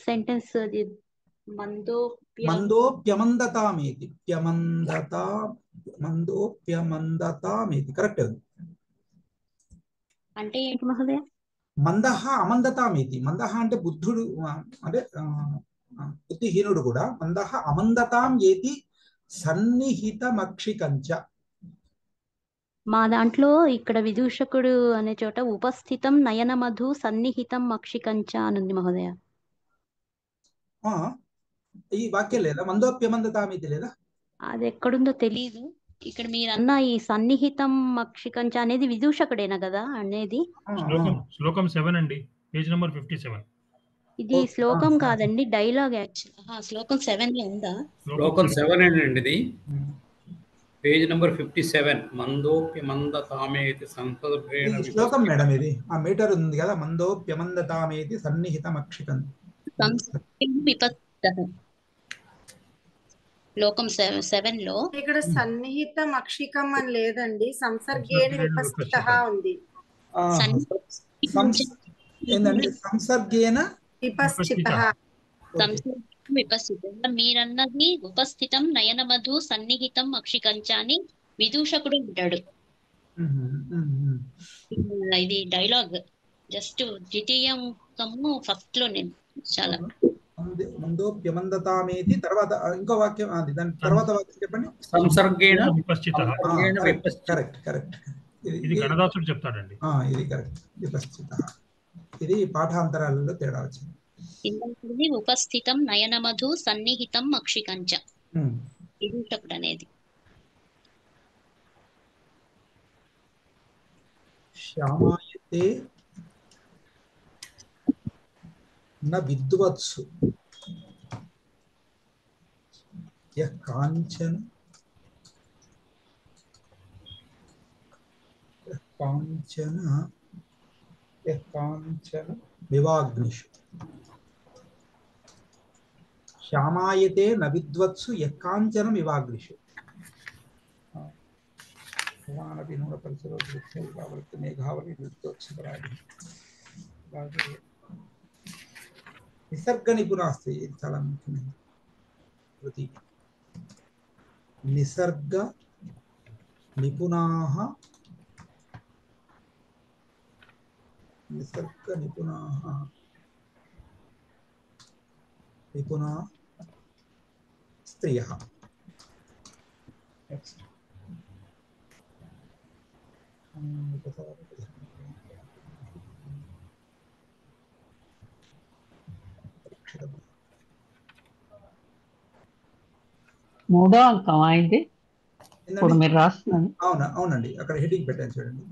సెంటెన్స్ అది మందోప్యమందతామేతి. మందోప్యమందతామేతి కరెక్ట్. అంటే ఏంటి మహోదయ? మందహ అమందతామేతి. మందహ అంటే బుద్ధుడు, అంటే బుద్ధిహీనుడు కూడా. మందహ అమందతాం ఏతి సన్నిహిత మక్షికంచ. మా దాంట్లో ఇక్కడ విదూషకుడు అనే చోట ఉపస్థితం నయన మధు సన్నిహితం మక్షికంచ అనుంది మహోదయ. ఈ వాక్యం లేదా? మందోప్యమందతామేతి లేదా? అది ఎక్కడుందో తెలీదు. ఇక్కడ మీరు అన్న ఈ సన్నిహితం మక్షికంచ అనేది విదూషకుడేనా కదా అనేది? శ్లోకం 7 అండి, పేజ్ నెంబర్ 57. ఇది శ్లోకం కాదండి, డైలాగ్ యాక్చువల్. శ్లోకం 7 లో ఉందా? శ్లోకం 7 అండి ఇది, పేజ్ నెంబర్ 57. మందోప్యమందతామేతి సంసర్గేణ. శ్లోకం మేడం ఇది, ఆ మీటర్ ఉంది కదా, మందోప్యమందతామేతి సన్నిహిత మక్షికం. శ్లోకం 7 లో ఇక్కడ సన్నిహిత మక్షికం అని లేదండి, సంసర్గేణ విపస్థితః ఉంది. ఏందండి? సంసర్గేణ విపశ్చితః. విపస్థితం మీరన్నది ఉపస్థితం నయన మధు సన్నిహితం అక్షికంచ అని విదూషకుడు అంటాడు. ఇది డైలాగ్ జస్ట్ ద్వితీయము ఫస్ట్ లో నేను చాలా ముందోప్యమందతామేతి తర్వాత ఇంకో వాక్యం అది దాని తర్వాత వాక్యం చెప్పండి. సంసర్గేణ విపశ్చితః. కరెక్ట్ కరెక్ట్ ఇది గణదాసుడు చెప్తాడండి. ఇది కరెక్ట్ విపశ్చితః. ఇది పాఠాంతరాలలో తేడా వచ్చింది. ఇంకొకటి ఉపస్థితం నయన మధు సన్నిహితం అక్షికంచ విదూషకుడు అనేది. శ్యామాయతే న విద్వత్సు యః కాంచన వివాగ్నిషు. శ్యామాయతే న విద్వత్సు యః కాంచన వివాగ్నిషు. నిసర్గ నిపుణాస్తి, ఇది చాలా ముఖ్యమైన కృతి. నిసర్గ నిపుణాః నిపుణా స్త్రియః. నెక్స్ట్ మూడో అంకం అయింది ఇప్పుడు మీరు రాస్తున్నాను. అవునండి, అక్కడ హెడ్డింగ్ పెట్టాను చూడండి.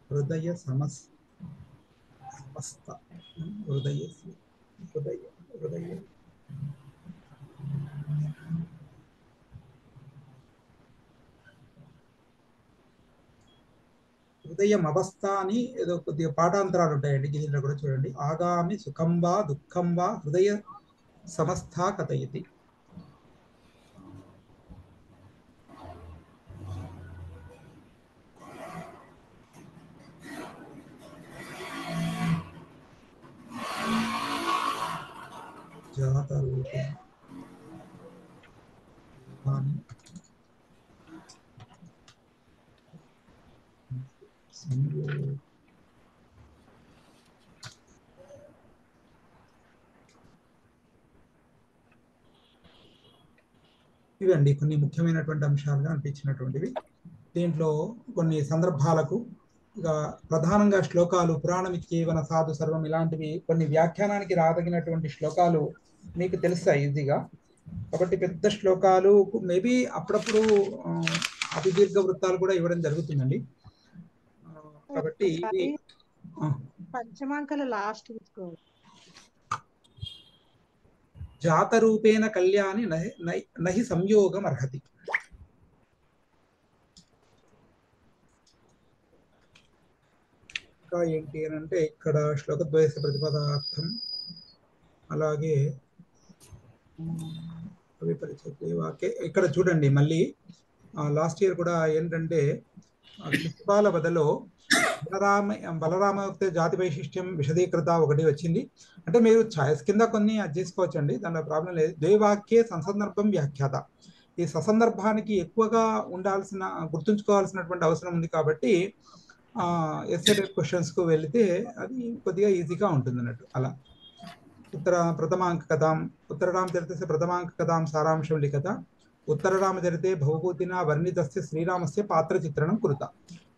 హృదయ సమస్త హృదయ హృదయం అవస్థ అని ఏదో కొద్దిగా పాఠాంతరాలు ఉంటాయండి. దీనిలో కూడా చూడండి. ఆగామి సుఖం వా దుఃఖం వా హృదయ సమస్థ కథయతి. జాతరూపం ఇవండి కొన్ని ముఖ్యమైనటువంటి అంశాలుగా అనిపించినటువంటివి. దీంట్లో కొన్ని సందర్భాలకు ఇక ప్రధానంగా శ్లోకాలు పురాణమిత్యేవన సాధు సర్వం ఇలాంటివి కొన్ని వ్యాఖ్యానానికి రాదగినటువంటి శ్లోకాలు మీకు తెలుస్తాయి ఈజీగా. కాబట్టి పెద్ద శ్లోకాలు మేబీ అప్పుడప్పుడు అతి దీర్ఘ వృత్తాలు కూడా ఇవ్వడం జరుగుతుందండి. కాబట్టి ఇది పంచమాంకల లాస్ట్ జాతరూపేణ కళ్యాణి నహి సంయోగం అర్హతి. ఇంకా ఏంటి అని అంటే ఇక్కడ శ్లోకద్వయ ప్రతిపదార్థం, అలాగే ఇక్కడ చూడండి మళ్ళీ లాస్ట్ ఇయర్ కూడా ఏంటంటే శిశుపాల వదలో బలరామయుక్త జాతి వైశిష్ట్యం విశదీకృత ఒకటి వచ్చింది. అంటే మీరు ఛాయిస్ కింద కొన్ని అది చేసుకోవచ్చండి, దానిలో ప్రాబ్లం లేదు. ద్వైవాక్యే సంసందర్భం వ్యాఖ్యాత, ఈ ససందర్భానికి ఎక్కువగా గుర్తుంచుకోవాల్సినటువంటి అవసరం ఉంది. కాబట్టి ఎస్ఏ టైప్ క్వశ్చన్స్కు వెళితే అది కొద్దిగా ఈజీగా ఉంటుంది అన్నట్టు. అలా ఉత్తరరామచరితస్య ప్రథమాంకకథాం సారాంశం లిఖత, ఉత్తరరామచరితే భవభూతిన వర్ణితస్య శ్రీరామస్య పాత్ర చిత్రణం కురుత.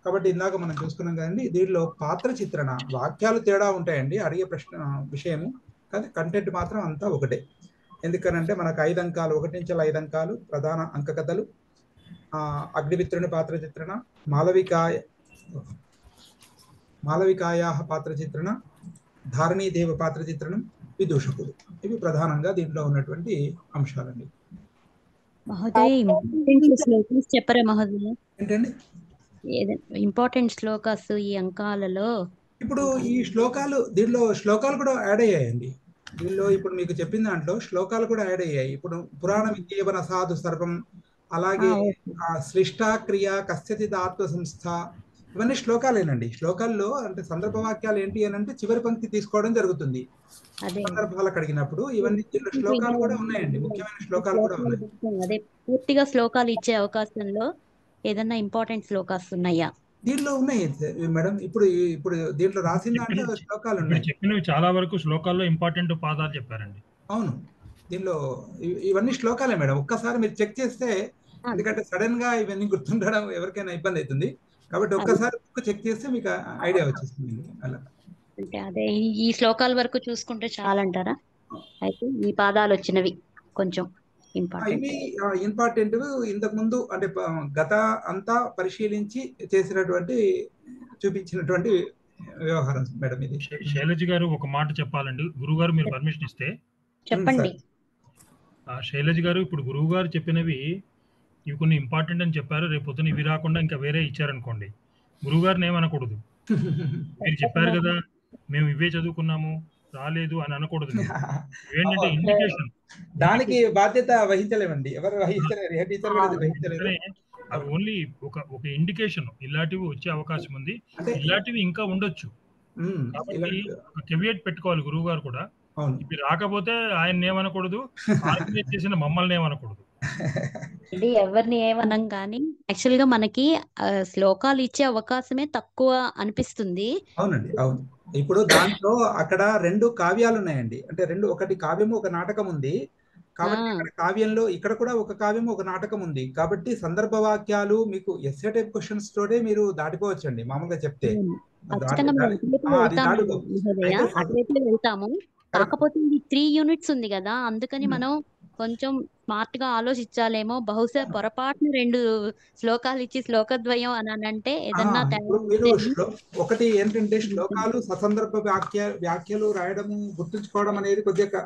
కాబట్టి ఇందాక మనం చూసుకున్నాం కదండి, దీనిలో పాత్ర చిత్రణ వాక్యాలు తేడా ఉంటాయండి, అడిగే ప్రశ్న విషయము, కానీ కంటెంట్ మాత్రం అంతా ఒకటే. ఎందుకనంటే మనకు 5 అంకాలు, 1 నుంచి 5 అంకాలు ప్రధాన అంక కథలు, అగ్నిమిత్రుని పాత్ర చిత్రణ, మాలవికాయా పాత్ర చిత్రణ, ధారణీదేవ పాత్ర చిత్రణం, విదూషకుడు. ఇవి ప్రధానంగా దీంట్లో ఉన్నటువంటి అంశాలండి. చెప్పరా మహోదయ? ఏంటండి ఇంపార్టెంట్ శ్లోకాస్ ఈ అంకాలలో? ఇప్పుడు ఈ దీనిలో శ్లోకాలు కూడా యాడ్ అయ్యాయండి. దీనిలో ఇప్పుడు మీకు చెప్పిన దాంట్లో శ్లోకాలు కూడా యాడ్ అయ్యాయి. ఇప్పుడు పురాణమిత్యేవన సాధు సర్వం, అలాగే సృష్ట క్రియ కస్యచిత్ ఆత్మ సంస్థ, ఇవన్నీ శ్లోకాలేనండి. శ్లోకాల్లో అంటే సందర్భ వాక్యాలు ఏంటి అని అంటే చివరి పంక్తి తీసుకోవడం జరుగుతుంది సందర్భాలకు అడిగినప్పుడు. ఇవన్నీ శ్లోకాలు కూడా ఉన్నాయండి, ముఖ్యమైన శ్లోకాలు కూడా ఉన్నాయి. అదే పూర్తిగా శ్లోకాలు ఇచ్చే అవకాశంలో ఏదన్నా ఇంపార్టెంట్ శ్లోకాస్ ఉన్నాయా? దీంట్లో ఉన్నాయి మేడం. ఇప్పుడు దీంట్లో రాసిన దాంట్లో శ్లోకాలు ఉన్నాయి. చెప్పినవి చాలా వరకు శ్లోకాల్లో ఇంపార్టెంట్ పాదాలు చెప్పారండి. అవును, దీనిలో ఇవన్నీ శ్లోకాలే మేడం. ఒక్కసారి మీరు చెక్ చేస్తే, ఎందుకంటే సడన్ గా ఇవన్నీ గుర్తుండడం ఎవరికైనా ఇబ్బంది అవుతుంది. కాబట్టి ఒక్కసారి బుక్ చెక్ చేస్తే మీకు ఐడియా వచ్చేస్తుంది. అలా అంటే అదే ఈ శ్లోకాల వరకు చూసుకుంటే చాలంటారా? అయితే ఈ పాదాలు వచ్చినవి కొంచెం ఇంపార్టెంట్ ఇంతకు ముందు అంటే గత అంతా పరిశీలించి చేసినటువంటి చూపించినటువంటి వ్యవహారం మేడం ఇది. శైలజ గారు ఒక మాట చెప్పాలండి, గురువు గారు మీరు పర్మిషన్ ఇస్తే చెప్పండి. శైలజ గారు, ఇప్పుడు గురువు గారు చెప్పినవి ఇవి కొన్ని ఇంపార్టెంట్ అని చెప్పారు, రేపు పొద్దున ఇవి రాకుండా ఇంకా వేరే ఇచ్చారనుకోండి, గురువు గారిని ఏమనకూడదు. మీరు చెప్పారు కదా మేము ఇవే చదువుకున్నాము రాలేదు అని అనకూడదు. ఏంటంటే ఇండికేషన్, దానికి బాధ్యత వహించలేమండి, ఎవరు వహించలేరు, ఏ టీచర్ కూడా వహించలేరు. అవి ఓన్లీ ఒక ఇండికేషన్, ఇలాంటివి వచ్చే అవకాశం ఉంది, ఇలాంటివి ఇంకా ఉండొచ్చు. కాబట్టి ఒక కెవియేట్ పెట్టుకోవాలి గురువు గారు కూడా. ఇవి రాకపోతే ఆయన ఏమనకూడదు, ఆర్గనైజ్ చేసిన మమ్మల్ని ఏమనకూడదు. ఎవరిని ఏమనం కానీ యాక్చువల్ గా మనకి శ్లోకాలు ఇచ్చే అవకాశమే తక్కువ అనిపిస్తుంది. అవునండి, అవును. ఇప్పుడు దాంట్లో అక్కడ 2 కావ్యాలు ఉన్నాయండి. అంటే ఒకటి కావ్యము, ఒక నాటకం ఉంది. కాబట్టి ఇక్కడ కావ్యంలో ఇక్కడ కూడా ఒక కావ్యము, ఒక నాటకం ఉంది. కాబట్టి సందర్భ వాక్యాలు మీకు ఎస్ఏ టైప్ క్వశ్చన్స్ తోటే మీరు దాటిపోవచ్చండి మామూలుగా చెప్తే. వెళ్తాము. కాకపోతే ఇది 3 యూనిట్స్ ఉంది కదా, అందుకని మనం కొంచెం స్మార్ట్ గా ఆలోచించాలేమో. బహుశా పొరపాటున 2 శ్లోకాలు ఇచ్చి శ్లోకద్వయం అని అంటే ఏదన్నా ఒకటి ఏంటంటే శ్లోకాలు ససందర్భ వ్యాఖ్యలు రాయడము గుర్తుంచుకోవడం అనేది కొద్దిగా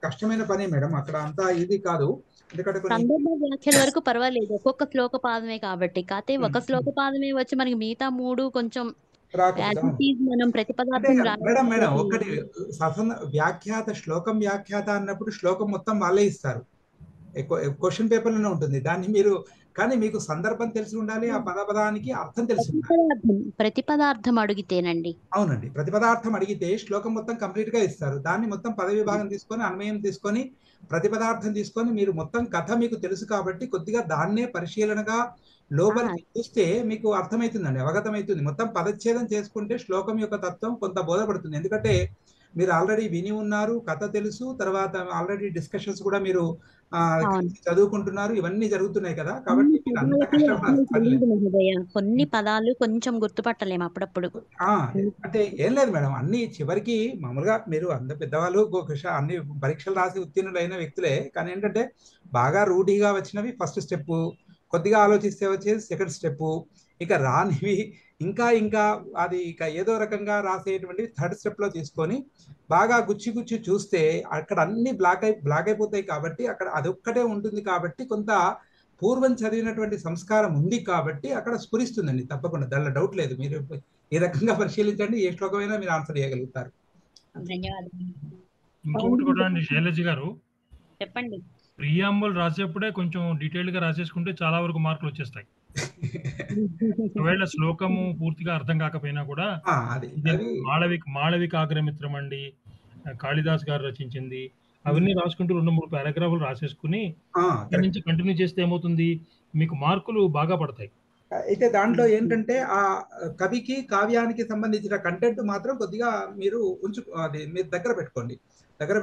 కష్టమైన పని మేడం. అక్కడ అంతా ఇది కాదు. సందర్భ వ్యాఖ్యల వరకు పర్వాలేదు, ఒక్కొక్క శ్లోక పాదమే కాబట్టి. కాకపోతే ఒక శ్లోక పాదమే వచ్చి మనకి మిగతా 3 కొంచెం మనం ప్రతిపదార్థం మేడం ఒకటి వ్యాఖ్యాత శ్లోకం వ్యాఖ్యాత అన్నప్పుడు శ్లోకం మొత్తం వాళ్ళే ఇస్తారు, క్వశ్చన్ పేపర్ లోనే ఉంటుంది. దాన్ని మీరు కానీ మీకు సందర్భం తెలిసి ఉండాలి, ఆ పదానికి అర్థం తెలిసి ఉండాలి. ప్రతిపదార్థం అడిగితేనండి. అవునండి, ప్రతిపదార్థం అడిగితే శ్లోకం మొత్తం కంప్లీట్ గా ఇస్తారు. దాన్ని మొత్తం పదవిభాగం తీసుకొని అన్వయం తీసుకొని ప్రతిపదార్థం తీసుకొని మీరు మొత్తం కథ మీకు తెలుసు కాబట్టి కొద్దిగా దాన్నే పరిశీలనగా లోపలికి చూస్తే మీకు అర్థమవుతుందండి, అవగతమవుతుంది. మొత్తం పదచ్ఛేదం చేసుకుంటే శ్లోకం యొక్క తత్వం కొంత బోధపడుతుంది. ఎందుకంటే మీరు ఆల్రెడీ విని ఉన్నారు, కథ తెలుసు, తర్వాత ఆల్రెడీ డిస్కషన్స్ కూడా మీరు చదువుకుంటున్నారు, ఇవన్నీ జరుగుతున్నాయి కదా, కాబట్టి మీరు అంత కష్టపడాలి. కొన్ని పదాలు కొంచెం గుర్తుపట్టలేము అప్పుడప్పుడు. అంటే ఏం లేదు మేడం, అన్ని చివరికి మామూలుగా మీరు అంత పెద్దవాళ్ళు అన్ని పరీక్షలు రాసి ఉత్తీర్ణులైన వ్యక్తులే, కానీ ఏంటంటే బాగా రూఢిగా వచ్చినవి ఫస్ట్ స్టెప్, కొద్దిగా ఆలోచిస్తే వచ్చేది సెకండ్ స్టెప్, ఇక రానివి ఇంకా ఇంకా అది ఇక ఏదో రకంగా రాసేటువంటివి థర్డ్ స్టెప్ లో తీసుకొని బాగా గుచ్చి గుచ్చి చూస్తే అక్కడ అన్ని బ్లాక్ అయిపోతాయి. కాబట్టి అక్కడ అదొక్కటే ఉంటుంది, కాబట్టి కొంత పూర్వం చదివినటువంటి సంస్కారం ఉంది కాబట్టి అక్కడ స్ఫురిస్తుందండి తప్పకుండా, దానిలో డౌట్ లేదు. మీరు ఈ రకంగా పరిశీలించండి, ఏ శ్లోకమైనా మీరు ఆన్సర్ చేయగలుగుతారు. ఇంకొకటి కూడా అండి శైలజ గారు, చెప్పండి. ప్రియాంబుల్ రాసేప్పుడే కొంచెం డీటెయిల్డ్ గా రాసేసుకుంటే చాలా వరకు మార్కులు వచ్చేస్తాయి. ఒకవేళ శ్లోకము పూర్తిగా అర్థం కాకపోయినా కూడా మాళవిక ఆగ్రమిత్రం అండి, కాళిదాస్ గారు రచించింది, అవన్నీ రాసుకుంటూ 2-3 పారాగ్రాఫ్లు రాసేసుకుని నుంచి కంటిన్యూ చేస్తే ఏమవుతుంది, మీకు మార్కులు బాగా పడతాయి. అయితే దాంట్లో ఏంటంటే ఆ కవికి కావ్యానికి సంబంధించిన కంటెంట్ మాత్రం కొద్దిగా మీరు అది మీరు దగ్గర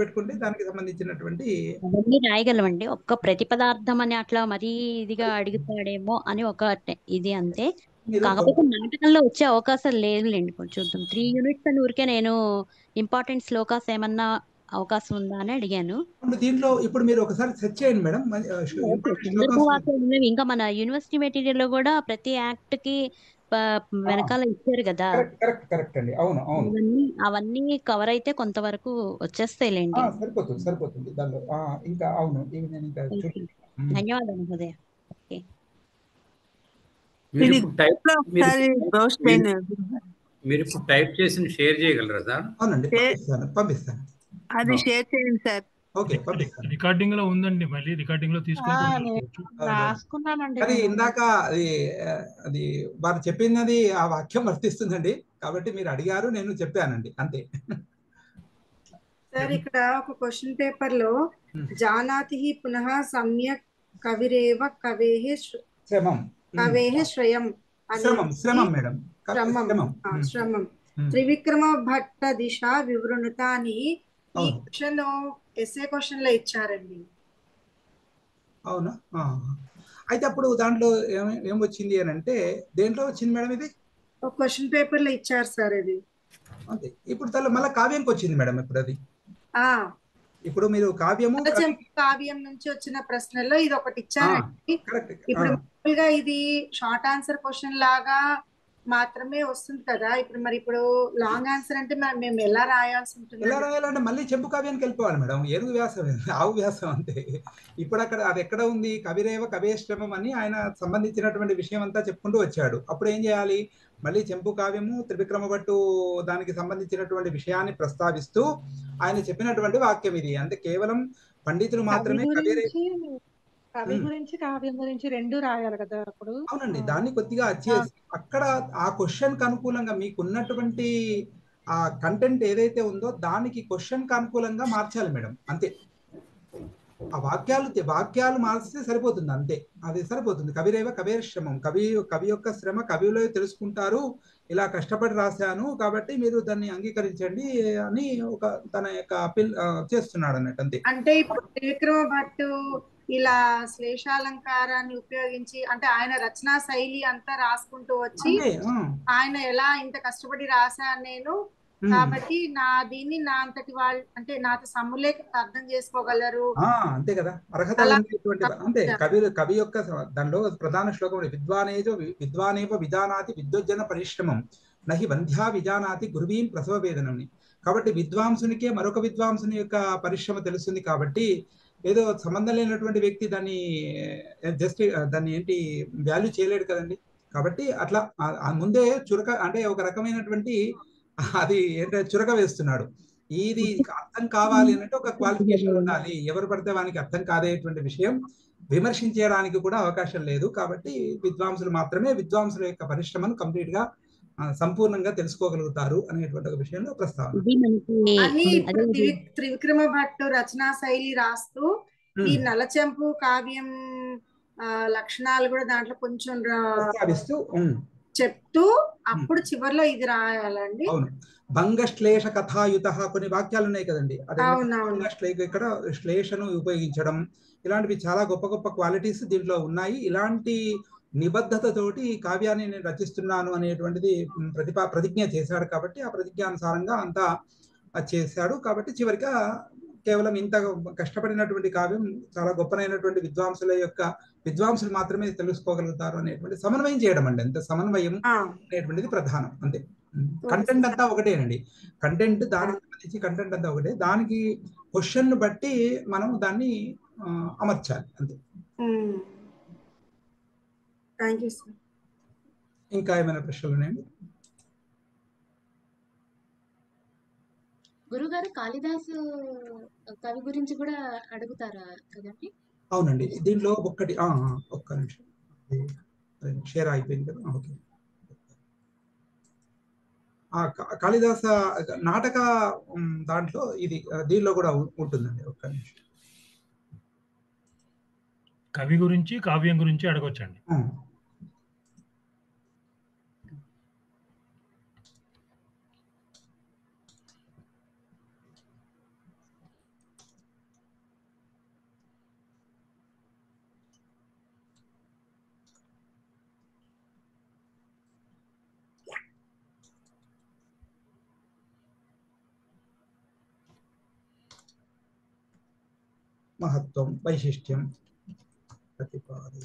పెట్టుకుంటే దానికి సంబంధించినటువంటి అవన్నీ రాయగలమండి. ఒక్క ప్రతిపదార్థం అని అట్లా మరీ ఇదిగా అడుగుతాడేమో అని ఒక ఇది అంతే. కాకపోతే నాటకంలో వచ్చే అవకాశాలు లేదులేండి, చూద్దాం. 3 యూనిట్స్ అని ఊరికే నేను ఇంపార్టెంట్ శ్లోకాస్ ఏమన్నా అవకాశం ఉందా అని అడిగాను. దీంట్లో ఇప్పుడు మీరు ఒకసారి సెర్చ్ చేయండి మేడం. ఇంకా మన యూనివర్సిటీ మెటీరియల్ లో కూడా ప్రతి యాక్ట్ కి వెనకాల ఇచ్చారు కదా, కరెక్ట్ అండి. అవును అవన్నీ కవర్ అయితే కొంతవరకు వచ్చేస్తాయిలేండి. సరిపోతుంది దానిలో. ఇంకా అవును, ధన్యవాదాలు మహోదయ. మీరు ఇప్పుడు టైప్ చేసి షేర్ చేయగలరా సార్? అవునండి, పంపిస్తాను. అది షేర్ చేయండి సార్. ఓకే, పంపిస్తాను. రికార్డింగ్ లో ఉందండి, మళ్ళీ రికార్డింగ్ లో రాసుకున్నానండి. కానీ ఇందాక అది వారు చెప్పింది ఆ వాక్యం వర్తిస్తుందండి, కాబట్టి మీరు అడిగారు, నేను చెప్పానండి, అంతే. సార్ ఇక్కడ ఒక క్వశ్చన్ పేపర్ లో జానాతి పునః సమ్యక్ కవిరేవ కవేహ శ్రయం శ్రమం మేడం, శ్రమం త్రివిక్రమ భట్ట దిశ వివృణత అని ఈ క్వశ్చన్ ఎస్ఏ క్వశ్చన్ లో ఇచ్చారండి. అవునా? అయితే అప్పుడు దాంట్లో ఏం వచ్చింది అని అంటే, దేంట్లో వచ్చింది మేడం ఇది? ఒక క్వశ్చన్ పేపర్ లో ఇచ్చారు సార్ ఇది. అంతే. ఇప్పుడు మళ్ళీ కావ్యంకి వచ్చింది మేడం. ఇప్పుడు అది ఇప్పుడు మీరు కావ్యం నుంచి వచ్చిన ప్రశ్నల్లో ఇది ఒకటి ఇచ్చారండి. ఇప్పుడు మామూలుగా ఇది షార్ట్ ఆన్సర్ క్వశ్చన్ లాగా మాత్రమే వస్తుంది కదా. ఇప్పుడు లాంగ్ ఆన్సర్ అంటే మేము ఎలా రాయాల్సి ఉంటుంది? ఎలా రాయాలంటే మళ్ళీ చెంపు కావ్యానికి వెళ్ళిపోవాలి మేడం. ఏనుగు వ్యాసం, ఆవు వ్యాసం అంతే. ఇప్పుడు అక్కడ అది ఎక్కడ ఉంది? కవిరేవ కవేశ్రమం అని ఆయన సంబంధించినటువంటి విషయం అంతా చెప్పుకుంటూ వచ్చాడు. అప్పుడు ఏం చేయాలి? మళ్ళీ చెంపు కావ్యము త్రివిక్రమ భట్టు దానికి సంబంధించినటువంటి విషయాన్ని ప్రస్తావిస్తూ ఆయన చెప్పినటువంటి వాక్యం ఇది. అంటే కేవలం పండితులు మాత్రమే కవి గురించి కావ్యం గురించి రెండు రాయాలి కదా అప్పుడు. అవునండి, దాన్ని కొద్దిగా చేసి అక్కడ ఆ క్వశ్చన్ కి అనుకూలంగా మీకున్నటువంటి ఆ కంటెంట్ ఏదైతే ఉందో దానికి క్వశ్చన్ కి అనుకూలంగా మార్చాలి మేడం, అంతే. ఆ వాక్యాలు మార్చితే సరిపోతుంది, అంతే. అది సరిపోతుంది. కవిరేవ కవేశ్రమం, కవి యొక్క శ్రమ కవిలో తెలుసుకుంటారు. ఇలా కష్టపడి రాశాను కాబట్టి మీరు దాన్ని అంగీకరించండి అని ఒక తన యొక్క అపీల్ చేస్తున్నాడు అన్నట్టు, అంతే. అంటే ఇప్పుడు త్రివిక్రమ భట్టు ఇలా శ్లేషాలంకారాన్ని ఉపయోగించి అంటే ఆయన రచనా శైలి అంతా రాసుకుంటూ వచ్చి ఆయన ఎలా ఇంత కష్టపడి రాశాను నేను, కాబట్టి దీన్ని నా అంతటి వాళ్ళు అంటే నాతో సమ్ములే అర్థం చేసుకోగలరు, అంతే కదా. అర్హత అంతే. కవి యొక్క దానిలో ప్రధాన శ్లోకం విద్వానేవ విజానాతి విద్వజ్జన పరిశ్రమం నహి వంధ్యా విజానాతి గురువీం ప్రసవ వేదనని. కాబట్టి విద్వాంసునికే మరొక విద్వాంసుని యొక్క పరిశ్రమ తెలుస్తుంది. కాబట్టి ఏదో సంబంధం లేనటువంటి వ్యక్తి దాన్ని ఏంటి వాల్యూ చేయలేడు కదండి. కాబట్టి అట్లా ముందే చురక అంటే ఒక రకమైనటువంటి అది ఏంటంటే చురక వేస్తున్నాడు. ఇది అర్థం కావాలి అంటే ఒక క్వాలిఫికేషన్ ఉండాలి. ఎవరు పడితే వానికి అర్థం కాదేటువంటి విషయం విమర్శించడానికి కూడా అవకాశం లేదు. కాబట్టి విద్వాంసులు మాత్రమే విద్వాంసుల యొక్క పరిశ్రమను కంప్లీట్ గా సంపూర్ణంగా తెలుసుకోగలుగుతారు అనేటువంటి ఒక విషయంలో ప్రస్తావన. త్రివిక్రమ భట్టు రచనా శైలి రాస్తూ ఈ నలచెంపు కావ్యం లక్షణాలు కూడా దాంట్లో కొంచెం చెప్తూ అప్పుడు చివర్లో ఇది రాయాలండి. అవును. భంగశ్లేష కథాయుత కొన్ని వాక్యాలు ఉన్నాయి కదండి. అదే అవునవును. ఇక్కడ శ్లేషను ఉపయోగించడం, ఇలాంటివి చాలా గొప్ప గొప్ప క్వాలిటీస్ దీంట్లో ఉన్నాయి. ఇలాంటి నిబద్ధతతోటి కావ్యాన్ని నేను రచిస్తున్నాను అనేటువంటిది ప్రతిజ్ఞ చేశాడు కాబట్టి ఆ ప్రతిజ్ఞానుసారంగా అంతా చేశాడు. కాబట్టి చివరిగా కేవలం ఇంత కష్టపడినటువంటి కావ్యం చాలా గొప్పనైనటువంటి విద్వాంసులు మాత్రమే తెలుసుకోగలుగుతారు అనేటువంటి సమన్వయం చేయడం అండి. అంత సమన్వయం అనేటువంటిది ప్రధానం అంతే. కంటెంట్ అంతా ఒకటేనండి. కంటెంట్ దానికి సంబంధించి కంటెంట్ అంతా ఒకటే. దానికి క్వశ్చన్ బట్టి మనం దాన్ని అమర్చాలి అంతే. ఇంకా ఏమైనా ప్రశ్నలు ఉన్నాయండి? గురుగారు కాళిదాసు కవి గురించి కూడా అడుగుతారా కదండి? అవునండి. దీంట్లో ఒక్క నిమిషం షేర్ అయిపోయింది కదా. ఓకే. కాళిదాస నాటక దాంట్లో ఇది దీనిలో కూడా ఉంటుందండి. ఒక్క నిమిషం. కవి గురించి కావ్యం గురించి అడగొచ్చండి. మహత్వం వైశిష్ట్యం ప్రతిపాదయ.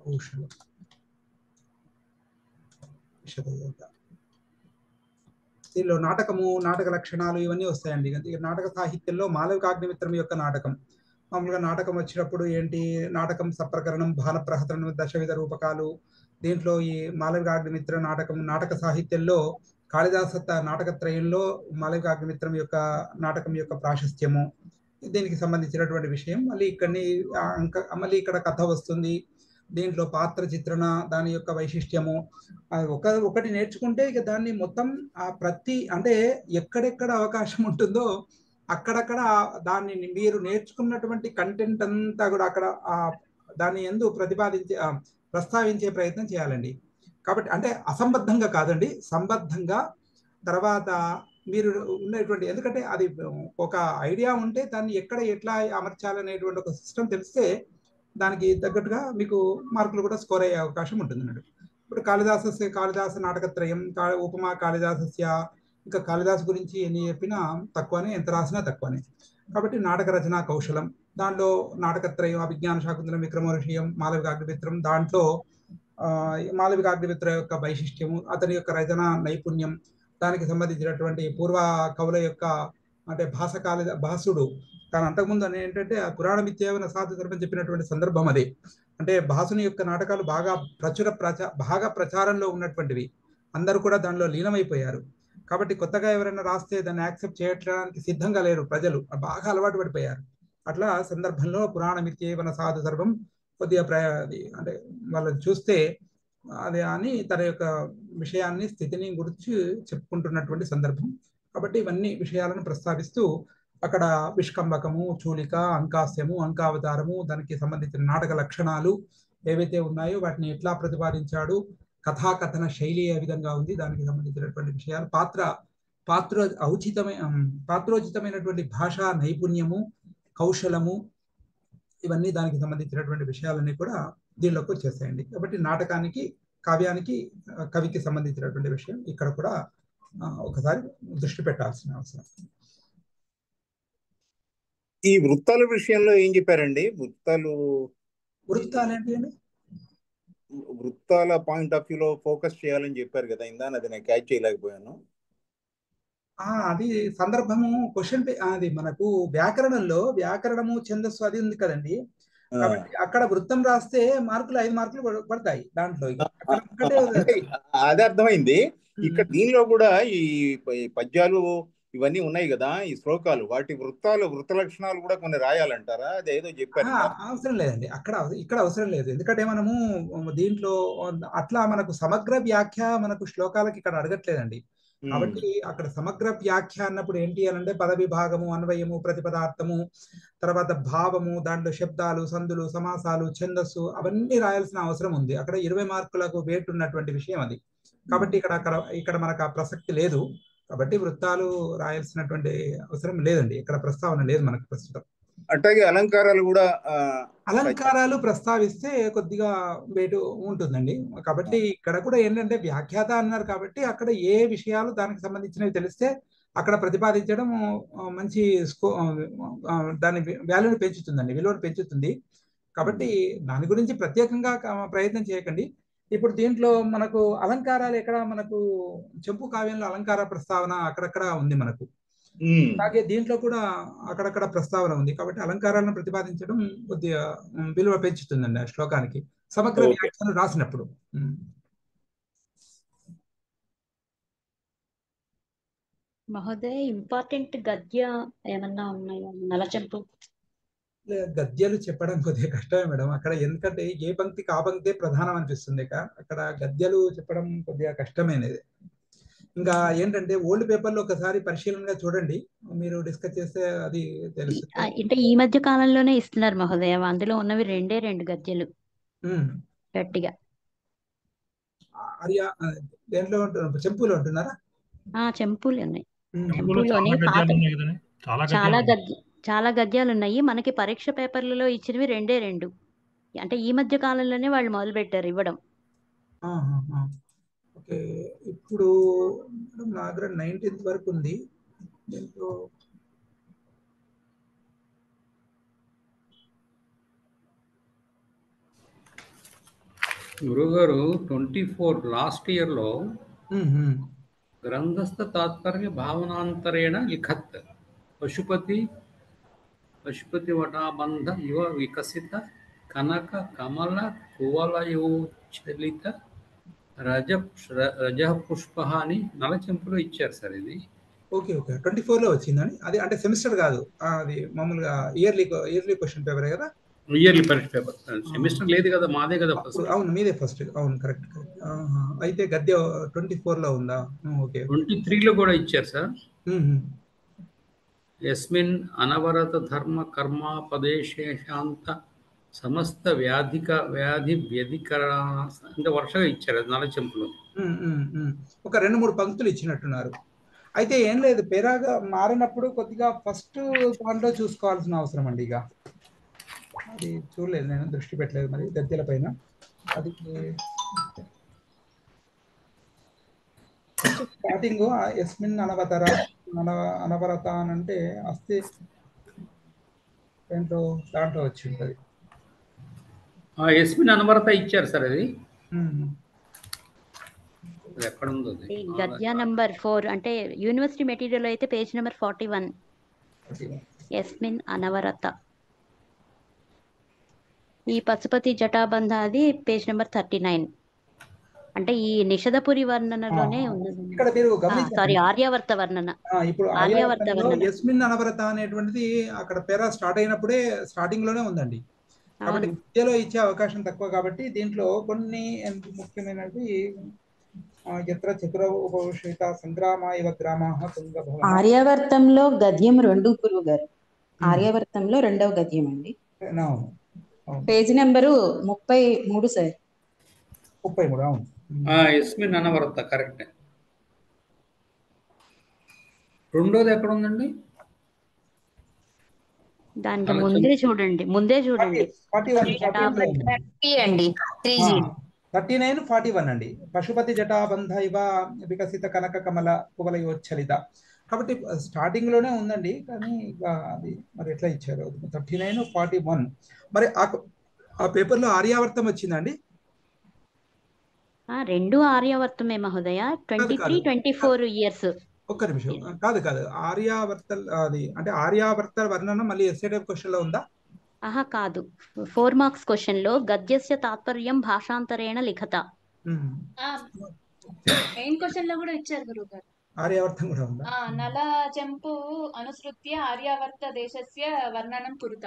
కౌశలం దీనిలో నాటకము, నాటక లక్షణాలు ఇవన్నీ వస్తాయండి. నాటక సాహిత్యంలో మాలవికాగ్నిమిత్రం యొక్క నాటకం మామూలుగా నాటకం వచ్చినప్పుడు ఏంటి, నాటకం సప్రకరణం, భానప్రహతనం, దశవిధ రూపకాలు. దీంట్లో ఈ మాలవికాగ్నిమిత్ర నాటకం నాటక సాహిత్యంలో కాళిదాస నాటకత్రయంలో మాలవికాగ్నిమిత్రం యొక్క నాటకం యొక్క ప్రాశస్త్యము, దీనికి సంబంధించినటువంటి విషయం. మళ్ళీ ఇక్కడ కథ వస్తుంది. దీంట్లో పాత్ర చిత్రణ, దాని యొక్క వైశిష్ట్యము ఒకటి నేర్చుకుంటే ఇక దాన్ని మొత్తం అంటే ఎక్కడెక్కడ అవకాశం ఉంటుందో అక్కడక్కడ దాన్ని మీరు నేర్చుకున్నటువంటి కంటెంట్ అంతా కూడా అక్కడ దాన్ని ఎందు ప్రస్తావించే ప్రయత్నం చేయాలండి. కాబట్టి అంటే అసంబద్ధంగా కాదండి, సంబద్ధంగా. తర్వాత మీరు ఉన్నటువంటి, ఎందుకంటే అది ఒక ఐడియా ఉంటే దాన్ని ఎట్లా అమర్చాలనేటువంటి ఒక సిస్టమ్ తెలిస్తే దానికి తగ్గట్టుగా మీకు మార్కులు కూడా స్కోర్ అయ్యే అవకాశం ఉంటుంది అన్నట్టు. ఇప్పుడు కాళిదాస నాటకత్రయం, ఉపమా కాళిదాసస్య, ఇంకా కాళిదాసు గురించి ఎన్ని చెప్పినా తక్కువనే, ఎంత రాసినా తక్కువనే. కాబట్టి నాటక రచనా కౌశలం, దాంట్లో నాటకత్రయం, అభిజ్ఞాన శాకుంతలం, విక్రమోర్షియం, మాలవికాగ్నిమిత్రం, దాంట్లో మాలవికాగ్నిమిత్ర యొక్క వైశిష్ట్యము, అతని యొక్క రచనా నైపుణ్యం, దానికి సంబంధించినటువంటి పూర్వ కవుల యొక్క అంటే భాసుడు తాను అంతకుముందు ఏంటంటే పురాణ మిథ్యావన సాధుధర్మం చెప్పినటువంటి సందర్భం అదే. అంటే భాసుని యొక్క నాటకాలు బాగా ప్రచారంలో ఉన్నటువంటివి, అందరూ కూడా దానిలో లీనమైపోయారు. కాబట్టి కొత్తగా ఎవరైనా రాస్తే దాన్ని యాక్సెప్ట్ చేయడానికి సిద్ధంగా లేరు ప్రజలు, బాగా అలవాటు పడిపోయారు. అట్లా సందర్భంలో పురాణ మిథ్యేవన సాధు సర్వం కొద్దిగా అంటే వాళ్ళని చూస్తే అది అని తన యొక్క విషయాన్ని, స్థితిని గురించి చెప్పుకుంటున్నటువంటి సందర్భం. కాబట్టి ఇవన్నీ విషయాలను ప్రస్తావిస్తూ అక్కడ విష్కంబకము, చూలిక, అంకాస్యము, అంకావతారము, దానికి సంబంధించిన నాటక లక్షణాలు ఏవైతే ఉన్నాయో వాటిని ఎట్లా ప్రతిపాదించాడు, కథాకథన శైలి ఏ విధంగా ఉంది, దానికి సంబంధించినటువంటి విషయాలు, పాత్రోచితమైనటువంటి భాషా నైపుణ్యము, కౌశలము, ఇవన్నీ దానికి సంబంధించినటువంటి విషయాలన్నీ కూడా దీనిలోకి వచ్చేస్తాయండి. కాబట్టి నాటకానికి, కావ్యానికి, కవికి సంబంధించినటువంటి విషయం ఇక్కడ కూడా ఒకసారి దృష్టి పెట్టాల్సిన అవసరం. ఈ వృత్తాల విషయంలో ఏం చెప్పారండి? వృత్తాలేంటి అండి? వృత్తాల పాయింట్ ఆఫ్ వ్యూలో ఫోకస్ చేయాలని చెప్పారు కదా ఇందా, అది నేను క్యాచ్ చేయలేకపోయాను. అది సందర్భము క్వశ్చన్, అది మనకు వ్యాకరణము, ఛందస్సు అది ఉంది కదండి. కాబట్టి అక్కడ వృత్తం రాస్తే మార్కులు 5 మార్కులు పడతాయి దాంట్లో. అదే అర్థమైంది. ఇక్కడ దీనిలో కూడా ఈ పద్యాలు ఇవన్నీ ఉన్నాయి కదా, ఈ శ్లోకాలు, వాటి వృత్త లక్షణాలు కూడా కొన్ని రాయాలంటారా? అది ఏదో చెప్పారు. అవసరం లేదండి, ఇక్కడ అవసరం లేదు. ఎందుకంటే మనము దీంట్లో అట్లా మనకు సమగ్ర వ్యాఖ్య మనకు శ్లోకాలకి ఇక్కడ అడగట్లేదండి. కాబట్టి అక్కడ సమగ్ర వ్యాఖ్య అన్నప్పుడు ఏంటి అని అంటే పద విభాగము, అన్వయము, ప్రతిపదార్థము, తర్వాత భావము, దాంట్లో శబ్దాలు, సందులు, సమాసాలు, ఛందస్సు అవన్నీ రాయాల్సిన అవసరం ఉంది. అక్కడ 20 మార్కులకు వేట్ ఉన్నటువంటి విషయం అది. కాబట్టి ఇక్కడ మనకు ఆ ప్రసక్తి లేదు. కాబట్టి వృత్తాలు రాయాల్సినటువంటి అవసరం లేదండి. ఇక్కడ ప్రస్తావన లేదు మనకు ప్రస్తుతం. అట్లాగే అలంకారాలు కూడా అలంకారాలు ప్రస్తావిస్తే కొద్దిగా వేటు ఉంటుందండి. కాబట్టి ఇక్కడ కూడా ఏంటంటే వ్యాఖ్యాత అన్నారు కాబట్టి అక్కడ ఏ విషయాలు దానికి సంబంధించినవి తెలిస్తే అక్కడ ప్రతిపాదించడం మంచి దాని వాల్యూని పెంచుతుందండి, విలువను పెంచుతుంది. కాబట్టి దాని గురించి ప్రత్యేకంగా ప్రయత్నం చేయకండి. ఇప్పుడు దీంట్లో మనకు అలంకారాలు ఎక్కడ మనకు చెంపు కావ్యంలో అలంకార ప్రస్తావన అక్కడక్కడ ఉంది మనకు. అలాగే దీంట్లో కూడా అక్కడక్కడ ప్రస్తావన ఉంది. కాబట్టి అలంకారాలను ప్రతిపాదించడం కొద్దిగా విలువ పెంచుతుందండి ఆ శ్లోకానికి సమగ్ర వ్యాఖ్యను రాసినప్పుడు. మహోదయ ఇంపార్టెంట్ గద్య ఏమన్నా ఉన్నాయా? నలచెంపు గద్యాలు చెప్పడం కొద్దిగా కష్టమే మేడం అక్కడ, ఎందుకంటే ఏ పంక్తికి ఆ పంక్తే ప్రధానం అనిపిస్తుంది. అక్కడ గద్యాలు చెప్పడం కొద్దిగా కష్టమైనది. ఇంకా ఏంటంటే ఓల్డ్ పేపర్లో ఒకసారి పరిశీలనగా చూడండి, మీరు డిస్కస్ చేస్తే అది తెలుస్తుంది. అంటే ఈ మధ్య కాలంలోనే ఇస్తున్నారు మహోదయ, అందులో ఉన్నవి 2 గద్యలు గట్టిగా. దేంట్లో చెంపులో ఉంటున్నారా? చెంపులు ఉన్నాయి. చెంపులోని చాలా గద్యాలు ఉన్నాయి. మనకి పరీక్ష పేపర్లలో ఇచ్చినవి 2 అంటే ఈ మధ్య కాలంలోనే వాళ్ళు మొదలు పెట్టారు ఇవ్వడం. ఓకే, ఇప్పుడు నా దగ్గర 19th వరకు ఉంది. దీంట్లో గురుగారు 24 లాస్ట్ ఇయర్లో గ్రంథస్థ తాత్పర్య భావనాంతరేణ లిఖత్ పశుపతి వటాబంధ యువ వికసిత కనక కమల కువలయోచలిత రజ పుష్ప అని నలచెంపులో ఇచ్చారు సార్. ఇది ఓకే 24లో వచ్చిందని. అది అంటే సెమిస్టర్ కాదు, అది మామూలుగా ఇయర్లీ క్వశ్చన్ పేపర్ కదా. ఇయర్లీ పరీక్ష పేపర్, సెమిస్టర్ లేదు కదా, మాదే కదా ఫస్ట్. అవును, మీదే ఫస్ట్. అవును, కరెక్ట్. అయితే గద్య 24లో ఉందా? ఓకే, 23లో కూడా ఇచ్చారు సార్. యస్మిన్ అనవరత ధర్మ కర్మాపదేశేషాంత సమస్త వ్యాధి వ్యధికరణ అంటే వరుసగా ఇచ్చారు అది నలచెంపులో. ఒక 2-3 పంక్తులు ఇచ్చినట్టున్నారు. అయితే ఏం లేదు, పేరాగా మారినప్పుడు కొద్దిగా ఫస్ట్ దాంట్లో చూసుకోవాల్సిన అవసరం అండి. ఇక అది చూడలేదు, నేను దృష్టి పెట్టలేదు మరి గద్యల పైన. అది స్టార్టింగ్ యస్మిన్ అనవరత అని అంటే అస్థి దాంట్లో వచ్చి ఉంటుంది. యస్మిన్ అనవరత ఇచ్చారు సార్. అది ఎక్కడ ఉందో గద్య నంబర్ 4 అంటే యూనివర్సిటీ మెటీరియల్ అయితే పేజ్ నెంబర్ 41 యస్మిన్ అనవరత. ఈ పశుపతి జటాబంధ అది పేజ్ నెంబర్ 39 అంటే ఈ నిషధపురి వర్ణనలోనే ఉన్నది. ఇక్కడ మీరు గమనించండి, సారీ ఆర్యావర్త వర్ణన. ఇప్పుడు ఆర్యావర్తంలో యస్మిన్ అనవరత అనేటువంటిది అక్కడ పేరా స్టార్ట్ అయినప్పుడే స్టార్టింగ్ లోనే ఉందండి. కాబట్టి విద్యలో ఇచ్చే అవకాశం తక్కువ. కాబట్టి దీంట్లో కొన్ని ముఖ్యమైనవి యత్ర చతుర ఉపవిషిత సంగ్రామ ఇవ గ్రామాః తుంగభవన. ఆర్యావర్తంలో గద్యం 2 గురువు గారు. ఆర్యావర్తంలో 2వ గద్యం అండి. Page number 33 sir. 33 అవును. యస్మిన్ అనవరత కరెక్ట్. రెండోది ఎక్కడ ఉందండి? దానికి ముందే చూడండి 39 41 అండి. పశుపతి జటాబంధ ఇవ వికసిత కనక కమల కువలయోచ్చలిత. కాబట్టి స్టార్టింగ్ లోనే ఉందండి, కానీ అది మరి ఎట్లా ఇచ్చారు? 39 41 మరి ఆ పేపర్లో ఆర్యావర్తం వచ్చిందండి. 2 ఆర్యావర్తమే మహోదయ. 23, 24 ఇయర్స్. ఒక్క నిమిషం, కాదు ఆర్యావర్త అది అంటే ఆర్యావర్త వర్ణన మళ్ళీ ఎస్ఏ టైప్ క్వశ్చన్ లో ఉందా? కాదు, 4 మార్క్స్ క్వశ్చన్ లో గద్యస్య తాత్పర్యం భాషాంతరేణ లిఖత. మెయిన్ క్వశ్చన్ లో కూడా ఇచ్చారు గురువు గారు. ఆర్యావర్తం కూడా ఉందా? నల చెంపు అనుసృత్య ఆర్యావర్త దేశస్య వర్ణనం కురుత.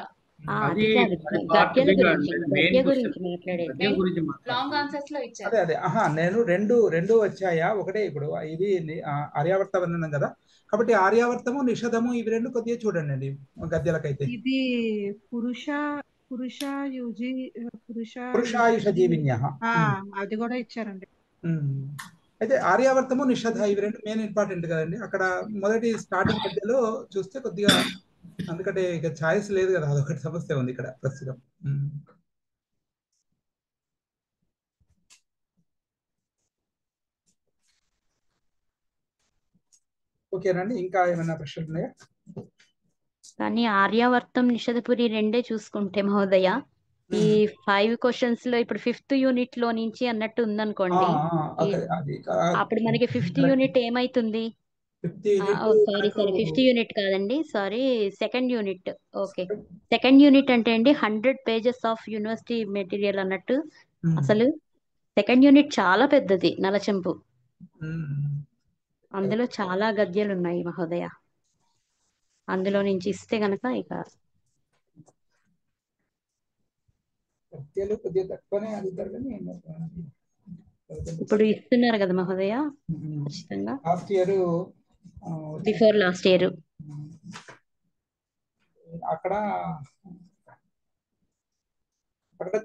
అది కాదు అది పార్ట్ గద్యాల బిగా గురించి మెయిన్ గద్య క్వశ్చన్ గురించి మాట్లాడేది గద్యం గురించి లాంగ్ మాట్లాడుతున్నాను. ఆన్సర్స్ లో ఇచ్చారు. అదే నేను రెండు వచ్చాయా ఒకటే. ఇప్పుడు ఇది ఆర్యావర్త వర్ణనం కదా, కాబట్టి ఆర్యావర్తము నిషధము ఇవి రెండు కొద్దిగా చూడండి అండి గద్యాలకైతే. ఇది పురుషాయుజి పురుషాయుష జీవిన్యః. అది కూడా ఇచ్చారండి. అయితే ఆర్యావర్తము నిషధ ఇవి రెండు మెయిన్ ఇంపార్టెంట్ కదండి. అక్కడ మొదటి స్టార్టింగ్ మధ్యలో చూస్తే కొద్దిగా, అందుకంటే ఇక ఛాయిస్ లేదు కదా, అదొకటి సమస్య ఉంది ఇక్కడ ప్రస్తుతం. ఓకేనండి, ఇంకా ఏమైనా ప్రశ్నలు ఉన్నాయా? కానీ ఆర్యావర్తం నిషధపురి రెండే చూసుకుంటే మహోదయ, ఈ 5 క్వశ్చన్స్ లో ఇప్పుడు 5th యూనిట్ లో నుంచి అన్నట్టు ఉందనుకోండి, అప్పుడు మనకి 5th యూనిట్ ఏమైతుంది? సారీ 5th యూనిట్ కాదండి, sorry 2nd unit. Okay, 2nd unit అంటే అండి 100 pages ఆఫ్ యూనివర్సిటీ మెటీరియల్ అన్నట్టు. అసలు 2nd యూనిట్ చాలా పెద్దది, నలచెంపు. అందులో చాలా గద్యాలు ఉన్నాయి మహోదయ. అందులో నుంచి ఇస్తే గనక ఇక కొద్దిగా తక్కువనే అడుగుతారు కానీ ఇప్పుడు ఇస్తున్నారు కదా మహోదయ ఖచ్చితంగా. Last year before last year అక్కడ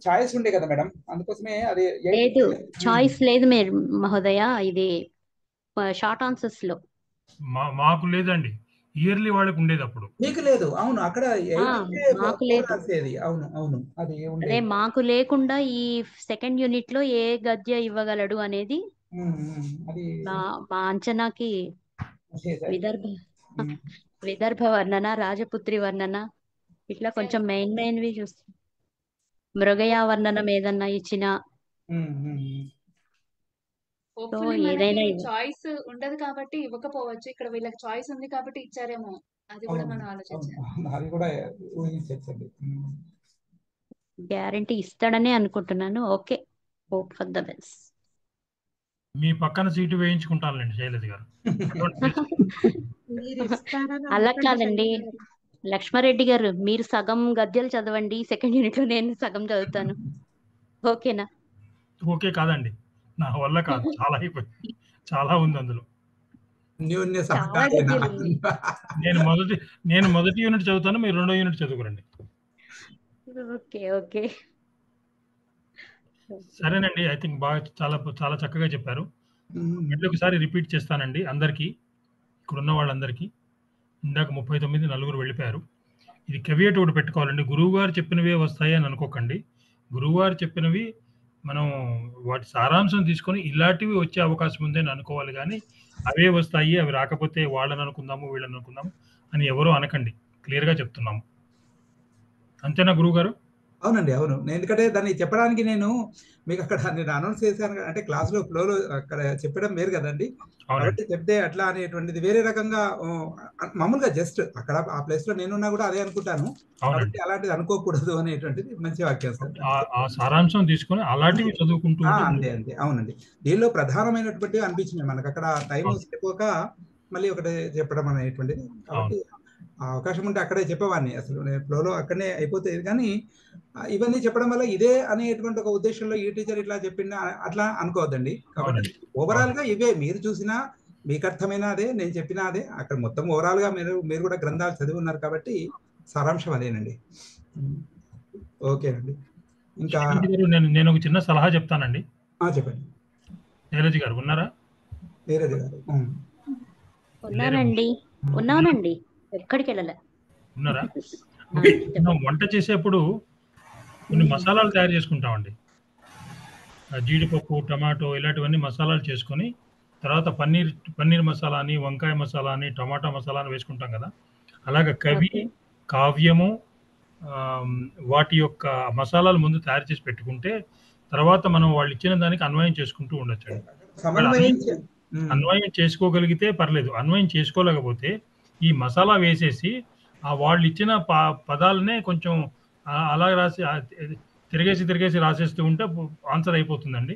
చాయిస్ ఉండే కదా మేడం, అందుకోసమే అది లేదు, చాయిస్ లేదు మహోదయ. ఇది షార్ట్ ఆన్సర్స్ లో మాకు లేదండి, ఇయర్లీ వాళ్ళకి ఉండేది. అప్పుడు మీకు లేదు? అవును, అక్కడ మాకు లేదు. అవును అది అదే మాకు లేకుండా ఈ 2nd యూనిట్ లో ఏ గద్య ఇవ్వగలడు అనేది మా అంచనాకి విదర్భ వర్ణన, రాజపుత్రి వర్ణన, ఇట్లా కొంచెం మెయిన్వి చూస్తాం. మృగయా వర్ణనం ఏదన్నా ఇచ్చిన ఏదైనా చాయిస్ ఉండదు కాబట్టి ఇవ్వకపోవచ్చు. ఇక్కడ వీళ్ళకి చాయిస్ ఉంది కాబట్టి ఇచ్చారేమో, అది కూడా మనం ఆలోచించాలి. అది కూడా ఊహించండి. గ్యారంటీ ఇస్తాడనే అనుకుంటున్నాను. Okay, hope for the best. మీ పక్కన సీటు వేయించుకుంటానులేండి శైలజ గారు. అలా కాదండి లక్ష్మారెడ్డి గారు, మీరు సగం గద్యాలు చదవండి, 2nd యూనిట్ లో నేను సగం చదువుతాను. ఓకేనా? ఓకే కాదండి, నా వల్ల కాదు, చాలా అయిపోయింది, చాలా ఉంది అందులో. నేను మొదటి యూనిట్ చదువుతాను, మీరు 2వ యూనిట్ చదువుకోరండి. ఓకే సరేనండి, ఐ థింక్ బాగా చాలా చక్కగా చెప్పారు. మళ్ళీ ఒకసారి రిపీట్ చేస్తానండి అందరికీ, ఇక్కడ ఉన్న వాళ్ళందరికీ. ఇందాక 39 నలుగురు వెళ్ళిపోయారు. ఇది కెవియేట్ ఒకటి పెట్టుకోవాలండి. గురువు గారు చెప్పినవే వస్తాయి అని అనుకోకండి. గురువు గారు చెప్పినవి మనం వాటి సారాంశం తీసుకొని ఇలాంటివి వచ్చే అవకాశం ఉందని అనుకోవాలి, కానీ అవే వస్తాయి, అవి రాకపోతే వాళ్ళని అనుకుందాము వీళ్ళని అనుకుందాము అని ఎవరో అనకండి. క్లియర్గా చెప్తున్నాము. అంతేనా గురువు గారు? అవునండి, అవును. ఎందుకంటే దాన్ని చెప్పడానికి నేను మీకు అక్కడ నేను అనౌన్స్ చేశాను, అంటే క్లాస్లో ఫ్లోలో అక్కడ చెప్పడం వేరు కదండి. కాబట్టి చెప్తే అట్లా అనేటువంటిది వేరే రకంగా మామూలుగా జస్ట్ అక్కడ ఆ ప్లేస్ లో నేనున్నా కూడా అదే అనుకుంటాను. కాబట్టి అలాంటిది అనుకోకూడదు అనేటువంటిది మంచి వాక్యం సార్. ఆ సారాంశం తీసుకొని అలాంటివి చదువుకుంటూ అంతే అవునండి. దీనిలో ప్రధానమైనటువంటి అనిపించింది మనకు అక్కడ టైం సరిపోక మళ్ళీ ఒకటి చెప్పడం అనేటువంటిది. కాబట్టి ఆ అవకాశం ఉంటే అక్కడే చెప్పేవాడిని, అసలు నేను ఫ్లోలో అక్కడనే అయిపోతుంది. కానీ ఇవన్నీ చెప్పడం వల్ల ఇదే అనేటువంటి ఒక ఉద్దేశంలో ఈ టీచర్ ఇట్లా చెప్పిందా అట్లా అనుకోవద్దండి. కాబట్టి ఓవరాల్ గా ఇవే మీరు చూసినా మీకు అర్థమైన అదే, నేను చెప్పినా అదే. అక్కడ మొత్తం ఓవరాల్ గా మీరు కూడా గ్రంథాలు చదివి ఉన్నారు కాబట్టి సారాంశం అదేనండి. ఓకేనండి. ఇంకా నేను ఒక చిన్న సలహా చెప్తానండి. చెప్పండి. నీరజ్ గారు ఉన్నారా? నీరజ్ గారు ఉన్నానండి, ఎక్కడికి వెళ్ళలే. ఉన్నారా? వంట చేసేప్పుడు కొన్ని మసాలాలు తయారు చేసుకుంటామండి. జీడిపప్పు, టమాటో ఇలాంటివన్నీ మసాలాలు చేసుకొని తర్వాత పన్నీర్ మసాలా అని, వంకాయ మసాలా అని, టమాటా మసాలా అని వేసుకుంటాం కదా. అలాగే కవి, కావ్యము వాటి యొక్క మసాలాలు ముందు తయారు చేసి పెట్టుకుంటే తర్వాత మనం వాళ్ళు ఇచ్చిన దానికి అన్వయం చేసుకుంటూ ఉండొచ్చు. అన్వయం చేసుకోగలిగితే పర్లేదు, అన్వయం చేసుకోలేకపోతే ఈ మసాలా వేసేసి వాళ్ళు ఇచ్చిన పదాలనే కొంచెం అలా రాసి తిరిగేసి రాసేస్తూ ఉంటే ఆన్సర్ అయిపోతుందండి.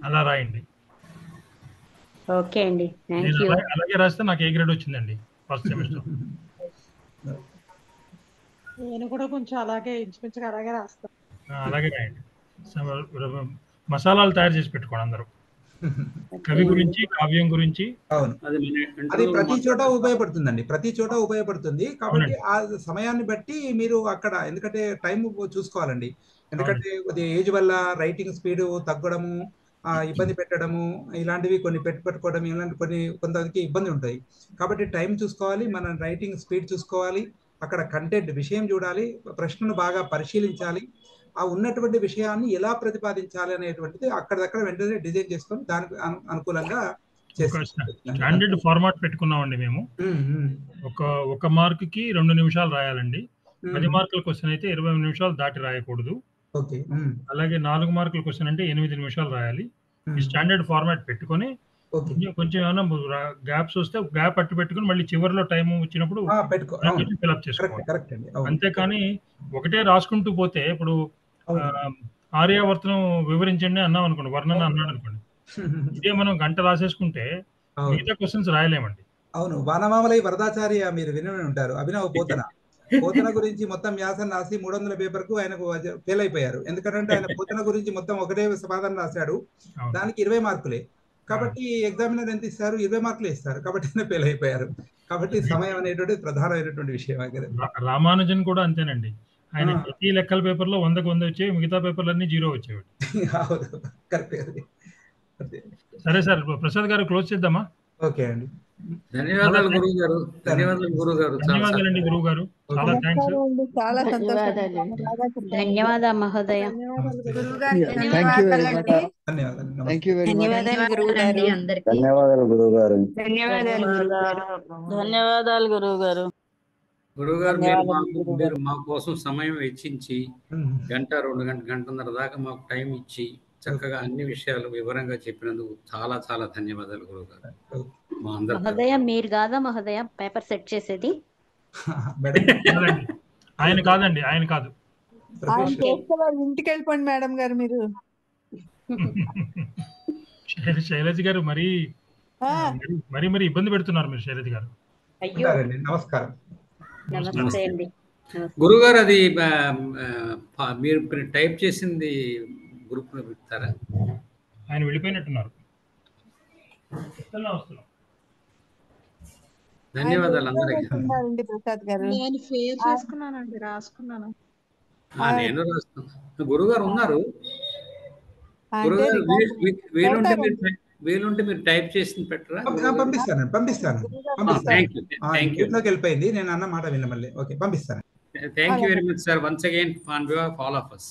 అలా రాయండి. ఓకే అండి, అలాగే రాస్తే నాకు ఏ గ్రేడ్ వచ్చిందండి ఫస్ట్ సెమిస్టర్. నేను కూడా కొంచెం అలాగే ఇంచుమించుగా అలాగే రాస్తాను. అలాగే రాయండి. మసాలాలు తయారు చేసి పెట్టుకోండి అందరూ. కవి గురించి, కావ్యం గురించి. అవును, అది ప్రతి చోట ఉపయోగపడుతుందండి, ప్రతి చోట ఉపయోగపడుతుంది. కాబట్టి ఆ సమయాన్ని బట్టి మీరు అక్కడ, ఎందుకంటే టైం చూసుకోవాలండి. ఎందుకంటే ఏజ్ వల్ల రైటింగ్ స్పీడ్ తగ్గడము, ఇబ్బంది పెట్టడము, ఇలాంటివి కొన్ని పెట్టుకోవడం, ఇలాంటి కొంతమందికి ఇబ్బంది ఉంటుంది. కాబట్టి టైం చూసుకోవాలి, మన రైటింగ్ స్పీడ్ చూసుకోవాలి, అక్కడ కంటెంట్ విషయం చూడాలి, ప్రశ్నను బాగా పరిశీలించాలి, ఆ ఉన్నటువంటి విషయాన్ని ఎలా ప్రతిపాదించాలి అనేటువంటిది అక్కడక్కడ వెంటనే డిజైన్ చేసుకొని దానికి అనుకూలంగా స్టాండర్డ్ ఫార్మాట్ పెట్టుకున్నామండి మేము. ఒక మార్కుకి 2 నిమిషాలు రాయాలండి. 10 మార్కుల క్వశ్చన్ అయితే 20 నిమిషాలు దాటి రాయకూడదు. అలాగే 4 మార్కుల క్వశ్చన్ అంటే 8 నిమిషాలు రాయాలి. ఈ స్టాండర్డ్ ఫార్మాట్ పెట్టుకొని కొంచెం ఏమైనా గ్యాప్స్ వస్తే గ్యాప్ అట్టు పెట్టుకుని మళ్ళీ చివరిలో టైం వచ్చినప్పుడు ఫిల్అప్ చేసుకోవాలి. అంతేకాని ఒకటే రాసుకుంటూ పోతే, ఇప్పుడు ఆర్యావర్తనం వివరించండి అన్నాం అనుకోండి, వర్ణన అన్నాడు అనుకోండి, ఇదే మనం గంట రాసేసుకుంటే మిగతా క్వశ్చన్స్ రాయలేమండి. అవును, వానమామలై వరదాచార్య మీరు విని ఉంటారు, అభినవ్ పోతన. పోతన గురించి మొత్తం వ్యాసం రాసి 300 పేపర్కు ఆయనకు ఫెయిల్ అయిపోయారు. ఎందుకంటే ఆయన పోతన గురించి మొత్తం ఒకటే సమాధానం రాశాడు, దానికి 20 మార్కులే. కాబట్టి ఎగ్జామినర్ ఎంత ఇస్తారు? 20 మార్కులు ఇస్తారు. కాబట్టి ఆయన ఫెయిల్ అయిపోయారు. కాబట్టి సమయం అనేటువంటి ప్రధానమైనటువంటి విషయం. రామానుజన్ కూడా అంతేనండి, ఆయన ప్రతి లెక్కల పేపర్లో 100కు 100 వచ్చేవి, మిగతా పేపర్లన్నీ 0 వచ్చేవి. సరే సార్, ప్రసాద్ గారు క్లోజ్ చేద్దామా? ఓకే అండి, ధన్యవాదాలు గురువు గారు. ధన్యవాదాలు గురువు గారు. ధన్యవాదాలండి గురువు గారు, చాలా థ్యాంక్స్. చాలా సంతోషం. ధన్యవాదాలు మహోదయ. ధన్యవాదాలు గురువు గారు. గురువు గారు, మీరు మా కోసం సమయం వెచ్చించి గంట, 2 గంటన్నర దాకా మాకు టైం ఇచ్చి చక్కగా అన్ని విషయాలు వివరంగా చెప్పినందుకు చాలా చాలా ధన్యవాదాలు గురువు గారు. మహోదయ, మీరు కాదా మహోదయ పేపర్ సెట్ చేసేది? ఆయన కాదండి, ఆయన కాదు. ఇంటికి వెళ్ళిపోండి మేడం గారు మీరు. శైలజ గారు మరి ఇబ్బంది పెడుతున్నారు మీరు, శైలజ గారు. నమస్కారం. నమస్తే అండి. గురువు గారు, అది మీరు టైప్ చేసింది గ్రూప్ లో పెడతారా? ఆయన వెళ్ళిపోయినట్టున్నారు. ధన్యవాదాలు అందరికీ. ప్రసాద్ గారు, నేను షేర్ చేసుకున్నానండి, రాసుకున్నాను. నేను రాస్తాను. గురువు గారు ఉన్నారు. గురువు గారు, వీలుంటే మీరు టైప్ చేసి పెట్టరా? పంపిస్తాను. వెళ్ళిపోయింది, నేను అన్న మాట విన్న మళ్ళీ. ఓకే, పంపిస్తాను. Thank you very much sir, once again on behalf of all of us.